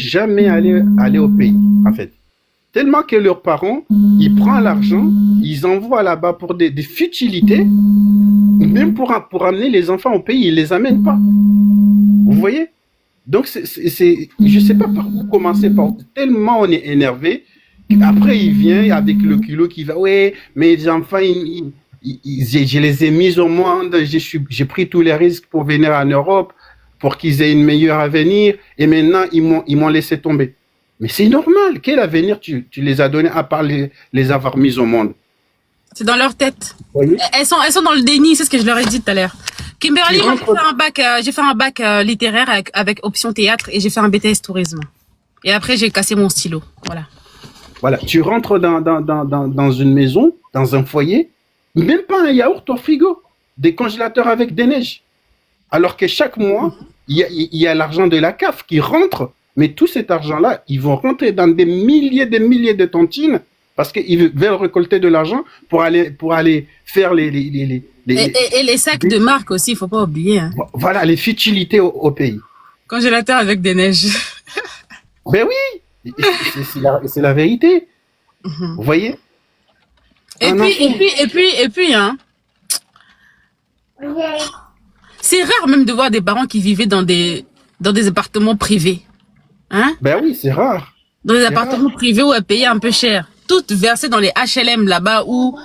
Speaker 7: allé au pays, en fait. Tellement que leurs parents, ils prennent l'argent, ils envoient là-bas pour des futilités, même pour amener les enfants au pays, ils les amènent pas. Vous voyez? Donc, je sais pas par où commencer, tellement on est énervé, après il vient avec le culot qui va, ouais, mais les enfants, je les ai mis au monde, j'ai pris tous les risques pour venir en Europe, pour qu'ils aient une meilleure avenir, et maintenant, ils m'ont laissé tomber. Mais c'est normal. Quel avenir tu les as donné à part les avoir mis au monde?
Speaker 1: C'est dans leur tête.
Speaker 7: Voyez?
Speaker 1: Elles sont dans le déni, c'est ce que je leur ai dit tout à l'heure. Kimberly,
Speaker 7: Tu
Speaker 1: moi,
Speaker 7: rentres-
Speaker 1: j'ai fait un bac littéraire avec option théâtre et j'ai fait un BTS tourisme. Et après, j'ai cassé mon stylo. Voilà.
Speaker 7: Voilà, tu rentres dans une maison, dans un foyer, même pas un yaourt au frigo, des congélateurs avec des neiges. Alors que chaque mois, il y a l'argent de la CAF qui rentre, mais tout cet argent-là, ils vont rentrer dans des milliers de tontines parce qu'ils veulent récolter de l'argent pour aller faire
Speaker 1: Et les sacs de marque aussi, il faut pas oublier. Hein.
Speaker 7: voilà, les futilités au pays.
Speaker 1: Congélateur avec des neiges.
Speaker 7: Ben oui, c'est la vérité. Vous voyez?
Speaker 1: Et puis, hein. C'est rare même de voir des parents qui vivaient dans des appartements privés. Hein?
Speaker 7: Ben oui, c'est rare.
Speaker 1: Dans des
Speaker 7: C'est
Speaker 1: appartements privés où à payer un peu cher. Toutes versées dans les HLM là-bas où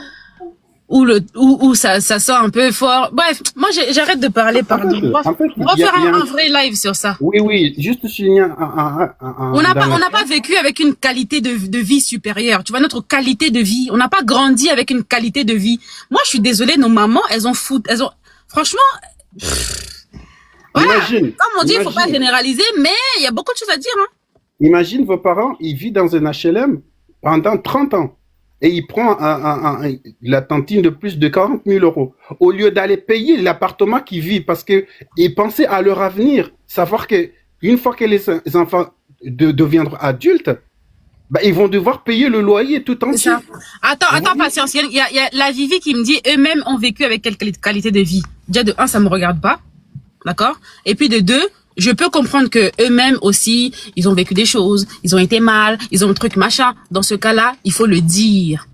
Speaker 1: ça sort un peu fort. Bref, moi j'arrête de parler, pardon.
Speaker 7: En fait,
Speaker 1: On va
Speaker 7: il y a-
Speaker 1: faire
Speaker 7: il y a
Speaker 1: un vrai live sur ça.
Speaker 7: Oui, juste souligner
Speaker 1: On n'a pas vécu avec une qualité de vie supérieure. Tu vois, notre qualité de vie. On n'a pas grandi avec une qualité de vie. Moi, je suis désolée, nos mamans, franchement, voilà.
Speaker 7: Imagine.
Speaker 1: Comme on dit, il faut pas généraliser, mais il y a beaucoup de choses à dire, hein.
Speaker 7: Imagine vos parents, ils vivent dans un HLM pendant 30 ans et ils prennent la tantine de plus de 40 000 euros. Au lieu d'aller payer l'appartement qu'ils vivent parce qu'ils pensaient à leur avenir, savoir que une fois que les enfants deviendront adultes, bah, ils vont devoir payer le loyer tout
Speaker 1: C'est
Speaker 7: entier.
Speaker 1: ça. Attends, patience. Il y a la Vivi qui me dit, eux-mêmes ont vécu avec quelle qualité de vie. Déjà, de un, ça me regarde pas. D'accord? Et puis de deux, je peux comprendre que eux-mêmes aussi, ils ont vécu des choses, ils ont été mal, ils ont un truc machin. Dans ce cas-là, il faut le dire.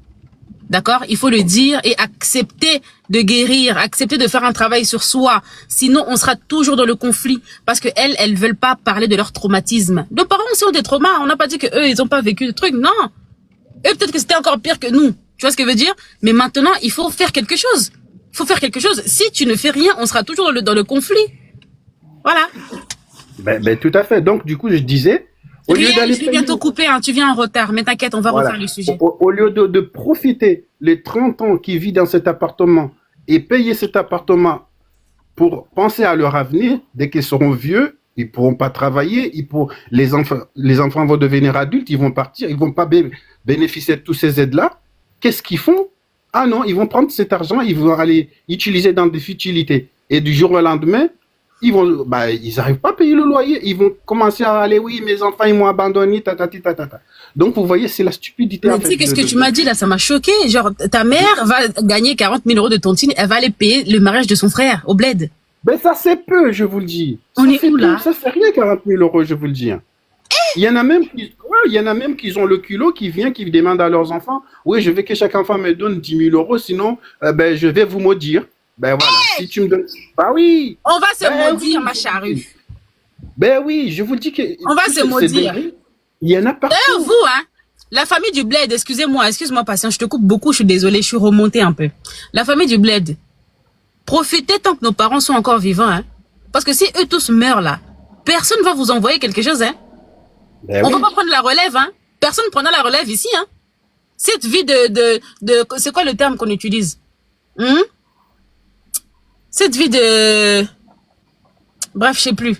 Speaker 1: D'accord? Il faut le dire et accepter de guérir, accepter de faire un travail sur soi. Sinon, on sera toujours dans le conflit parce que elles veulent pas parler de leur traumatisme. Nos parents aussi ont des traumas. On n'a pas dit que eux, ils ont pas vécu de trucs. Non. Eux, peut-être que c'était encore pire que nous. Tu vois ce que je veux dire? Mais maintenant, il faut faire quelque chose. Il faut faire quelque chose. Si tu ne fais rien, on sera toujours dans le conflit. Voilà.
Speaker 7: Ben, tout à fait. Donc, du coup, je disais, au lieu d'aller
Speaker 1: Je vais bientôt couper, hein. Tu viens en retard, mais t'inquiète, on va refaire le sujet.
Speaker 7: Au lieu de profiter les 30 ans qu'ils vivent dans cet appartement et payer cet appartement pour penser à leur avenir, dès qu'ils seront vieux, ils pourront pas travailler, les enfants vont devenir adultes, ils vont partir, ils vont pas bénéficier de toutes ces aides-là. Qu'est-ce qu'ils font? Ah non, ils vont prendre cet argent, ils vont aller utiliser dans des futilités. Et du jour au lendemain, ils n'arrivent pas à payer le loyer. Ils vont commencer à aller, oui, mes enfants, ils m'ont abandonné, tatati, tatata. Donc, vous voyez, c'est la stupidité.
Speaker 1: Mais tu sais, qu'est-ce que tu m'as dit là? Ça m'a choqué. Genre, ta mère va gagner 40 000 euros de tontine, elle va aller payer le mariage de son frère au bled.
Speaker 7: Ben, ça, c'est peu, je vous le dis.
Speaker 1: On est
Speaker 7: fait
Speaker 1: où,
Speaker 7: peu.
Speaker 1: là?
Speaker 7: Ça fait rien, 40 000 euros, je vous le dis. Il y en a même qui ont le culot, qui demandent à leurs enfants, oui, je veux que chaque enfant me donne 10 000 euros, sinon, ben, je vais vous maudire. Ben voilà, si tu me donnes... Bah oui.
Speaker 1: On va se maudire, ma charrue.
Speaker 7: Ben oui, je vous le dis que...
Speaker 1: On va se maudire.
Speaker 7: Il y en a partout.
Speaker 1: D'ailleurs, vous, hein, la famille du bled, excuse-moi, patience, je te coupe beaucoup, je suis désolée, je suis remontée un peu. La famille du bled, profitez tant que nos parents sont encore vivants, hein. Parce que si eux tous meurent là, personne va vous envoyer quelque chose, hein.
Speaker 7: Ben
Speaker 1: On
Speaker 7: oui.
Speaker 1: va pas prendre la relève, hein. Personne ne prendra la relève ici, hein. Cette vie c'est quoi le terme qu'on utilise? Cette vie de... Bref, je sais plus.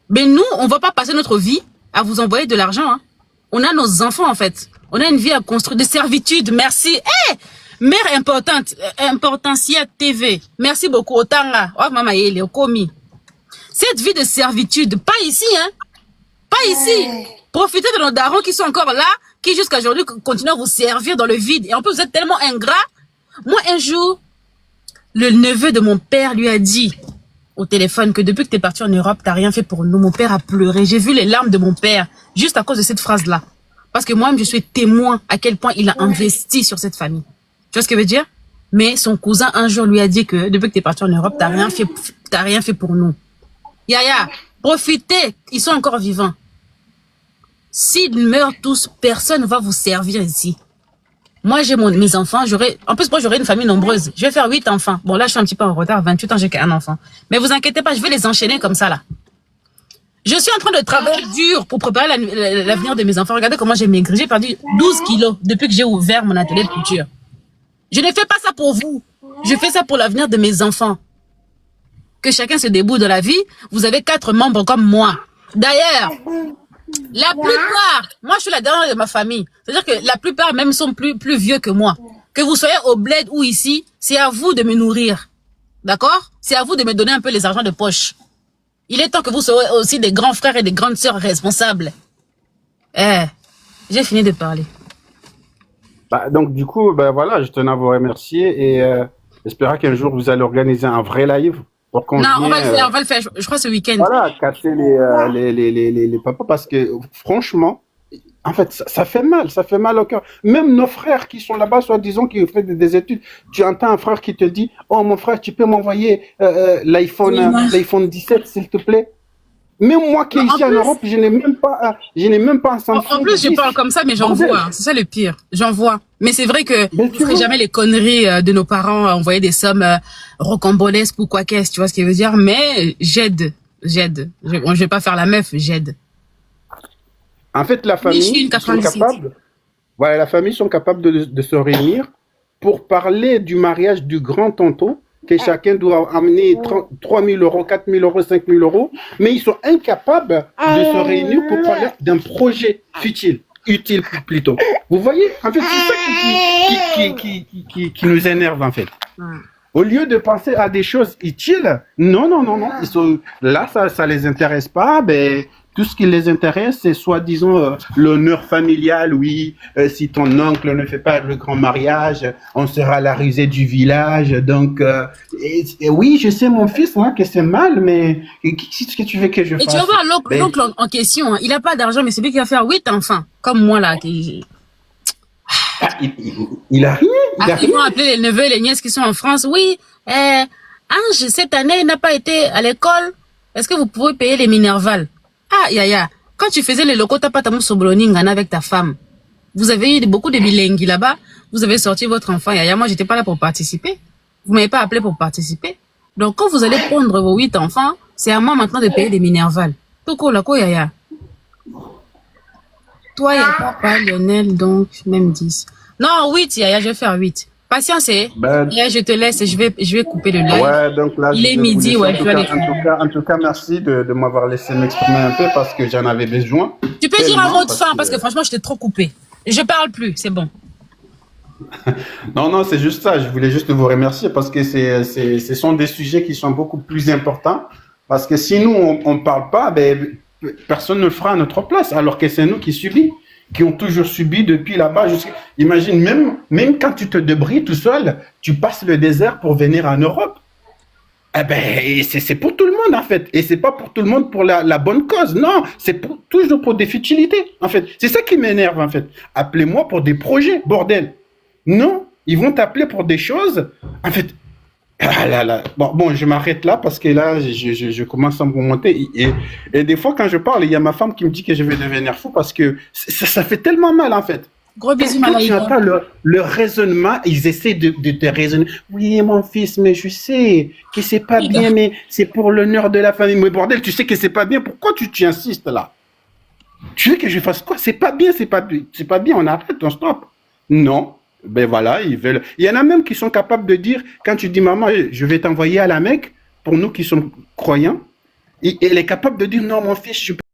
Speaker 1: Mais nous, on va pas passer notre vie à vous envoyer de l'argent, hein. On a nos enfants, en fait. On a une vie à construire, de servitude. Merci. Mère importante, Importancia TV. Merci beaucoup. Otanga. Oh, maman, il est commis. Cette vie de servitude, pas ici, hein. Pas ici. Profitez de nos darons qui sont encore là, qui jusqu'à aujourd'hui continuent à vous servir dans le vide. Et en plus, vous êtes tellement ingrats. Moi, un jour, le neveu de mon père lui a dit au téléphone que depuis que tu es parti en Europe, tu n'as rien fait pour nous. Mon père a pleuré. J'ai vu les larmes de mon père juste à cause de cette phrase-là. Parce que moi-même, je suis témoin à quel point il a investi sur cette famille. Tu vois ce que je veux dire? Mais son cousin, un jour, lui a dit que depuis que tu es parti en Europe, tu n'as rien fait pour nous. Yaya, profitez. Ils sont encore vivants. S'ils meurent tous, personne ne va vous servir ici. Moi, j'ai mes enfants, en plus, moi, j'aurai une famille nombreuse. Je vais faire 8 enfants. Bon, là, je suis un petit peu en retard, 28 ans, j'ai qu'un enfant. Mais vous inquiétez pas, je vais les enchaîner comme ça, là. Je suis en train de travailler dur pour préparer l'avenir de mes enfants. Regardez comment j'ai maigri. J'ai perdu 12 kilos depuis que j'ai ouvert mon atelier de couture. Je ne fais pas ça pour vous. Je fais ça pour l'avenir de mes enfants. Que chacun se débrouille dans la vie. Vous avez 4 membres comme moi. D'ailleurs, la plupart, moi je suis la dernière de ma famille. C'est-à-dire que la plupart même sont plus vieux que moi. Que vous soyez au bled ou ici, c'est à vous de me nourrir. D'accord? C'est à vous de me donner un peu les argents de poche. Il est temps que vous soyez aussi des grands frères et des grandes sœurs responsables. J'ai fini de parler.
Speaker 7: Bah, donc, du coup, bah, voilà, je tenais à vous remercier et j'espère qu'un jour vous allez organiser un vrai live pour qu'on
Speaker 1: Non, on va
Speaker 7: vienne,
Speaker 1: le faire, je crois ce week-end.
Speaker 7: voilà, casser les papas parce que franchement, en fait, ça fait mal au cœur. Même nos frères qui sont là-bas, soi-disant, qui font des études, tu entends un frère qui te dit, oh mon frère, tu peux m'envoyer l'iPhone 17, s'il te plaît. Même moi qui est ici en Europe, je n'ai même pas un Samsung.
Speaker 1: En plus, je
Speaker 7: 10.
Speaker 1: parle comme ça, mais j'en vois. Hein. C'est ça le pire. J'en vois. Mais c'est vrai que
Speaker 7: Mais
Speaker 1: je
Speaker 7: tu
Speaker 1: ferai
Speaker 7: vois,
Speaker 1: jamais les conneries de nos parents à envoyer des sommes rocambolesques ou quoi qu'est-ce, tu vois ce que je veux dire. Mais j'aide. Je vais pas faire la meuf, j'aide.
Speaker 7: en fait, la
Speaker 1: Oui, je suis
Speaker 7: famille,
Speaker 1: une
Speaker 7: ils sont
Speaker 1: 97.
Speaker 7: capables, voilà, la famille sont capables de se réunir pour parler du mariage du grand tonton, que chacun doit amener 3 000 euros, 4 000 euros, 5 000 euros, mais ils sont incapables de se réunir pour parler d'un projet utile plutôt. Vous voyez, en fait, c'est ça qui nous énerve, en fait. Au lieu de penser à des choses utiles, non. Ils sont, là, ça les intéresse pas. Ben, tout ce qui les intéresse, c'est soi-disant l'honneur familial. Oui, si ton oncle ne fait pas le grand mariage, on sera la risée du village. Donc, et oui, je sais, mon fils, hein, que c'est mal, mais qu'est-ce que tu veux que je
Speaker 1: Et
Speaker 7: fasse?
Speaker 1: tu vas voir
Speaker 7: Ben,
Speaker 1: l'oncle en question. Hein. Il a pas d'argent, mais c'est lui qui va faire 8 enfants. Comme moi, là.
Speaker 7: il a rien. Il a
Speaker 1: Ils vont
Speaker 7: rien.
Speaker 1: appeler les neveux et les nièces qui sont en France. Oui, Ange, cette année, il n'a pas été à l'école. Est-ce que vous pouvez payer les Minerval? Ah, Yaya, quand tu faisais les locaux, t'as pas ta Ngana avec ta femme. Vous avez eu beaucoup de bilingues là-bas. Vous avez sorti votre enfant, Yaya. Moi, j'étais pas là pour participer. Vous m'avez pas appelé pour participer. Donc, quand vous allez prendre vos 8 enfants, c'est à moi maintenant de payer des Minerval. Toko, lako, Yaya. Toi, il y a papa, Lionel, donc, même 10. Non, 8, Yaya, je vais faire 8. Patience,
Speaker 7: Ben,
Speaker 1: Yaya, je te laisse, je vais couper le live.
Speaker 7: ouais, donc là,
Speaker 1: Il
Speaker 7: je
Speaker 1: est
Speaker 7: vais vous
Speaker 1: midi,
Speaker 7: laisser.
Speaker 1: ouais, je vais aller faire.
Speaker 7: En tout cas, merci de m'avoir laissé m'exprimer un peu parce que j'en avais besoin.
Speaker 1: Tu peux dire un
Speaker 7: Tellement,
Speaker 1: mot de fin, parce que franchement, je t'ai trop coupé. Je parle plus, c'est bon.
Speaker 7: non, c'est juste ça. Je voulais juste vous remercier parce que ce sont des sujets qui sont beaucoup plus importants. Parce que si nous, on parle pas, ben, personne ne le fera à notre place. Alors que c'est nous qui subissons, qui ont toujours subi depuis là-bas. Imagine, même quand tu te débrouilles tout seul, tu passes le désert pour venir en Europe. Eh ben, c'est pour tout le monde, en fait. Et c'est pas pour tout le monde pour la bonne cause. Non, c'est toujours pour des futilités, en fait. C'est ça qui m'énerve, en fait. Appelez-moi pour des projets, bordel. Non, ils vont t'appeler pour des choses. En fait, ah là là. Bon, je m'arrête là parce que là, je commence à me remonter. Et des fois, quand je parle, il y a ma femme qui me dit que je vais devenir fou parce que ça fait tellement mal, en fait.
Speaker 1: Gros bisous,
Speaker 7: Quand tu
Speaker 1: Malaïka.
Speaker 7: entends le raisonnement, ils essaient de te raisonner. Oui, mon fils, mais je sais que c'est pas bien, mais c'est pour l'honneur de la famille. Mais bordel, tu sais que c'est pas bien. Pourquoi tu insistes là? Tu veux que je fasse quoi? C'est pas bien, c'est pas bien. On arrête, on stop. Non. Ben voilà, ils veulent. Il y en a même qui sont capables de dire, quand tu dis maman, je vais t'envoyer à la Mecque, pour nous qui sommes croyants, elle est capable de dire non, mon fils, je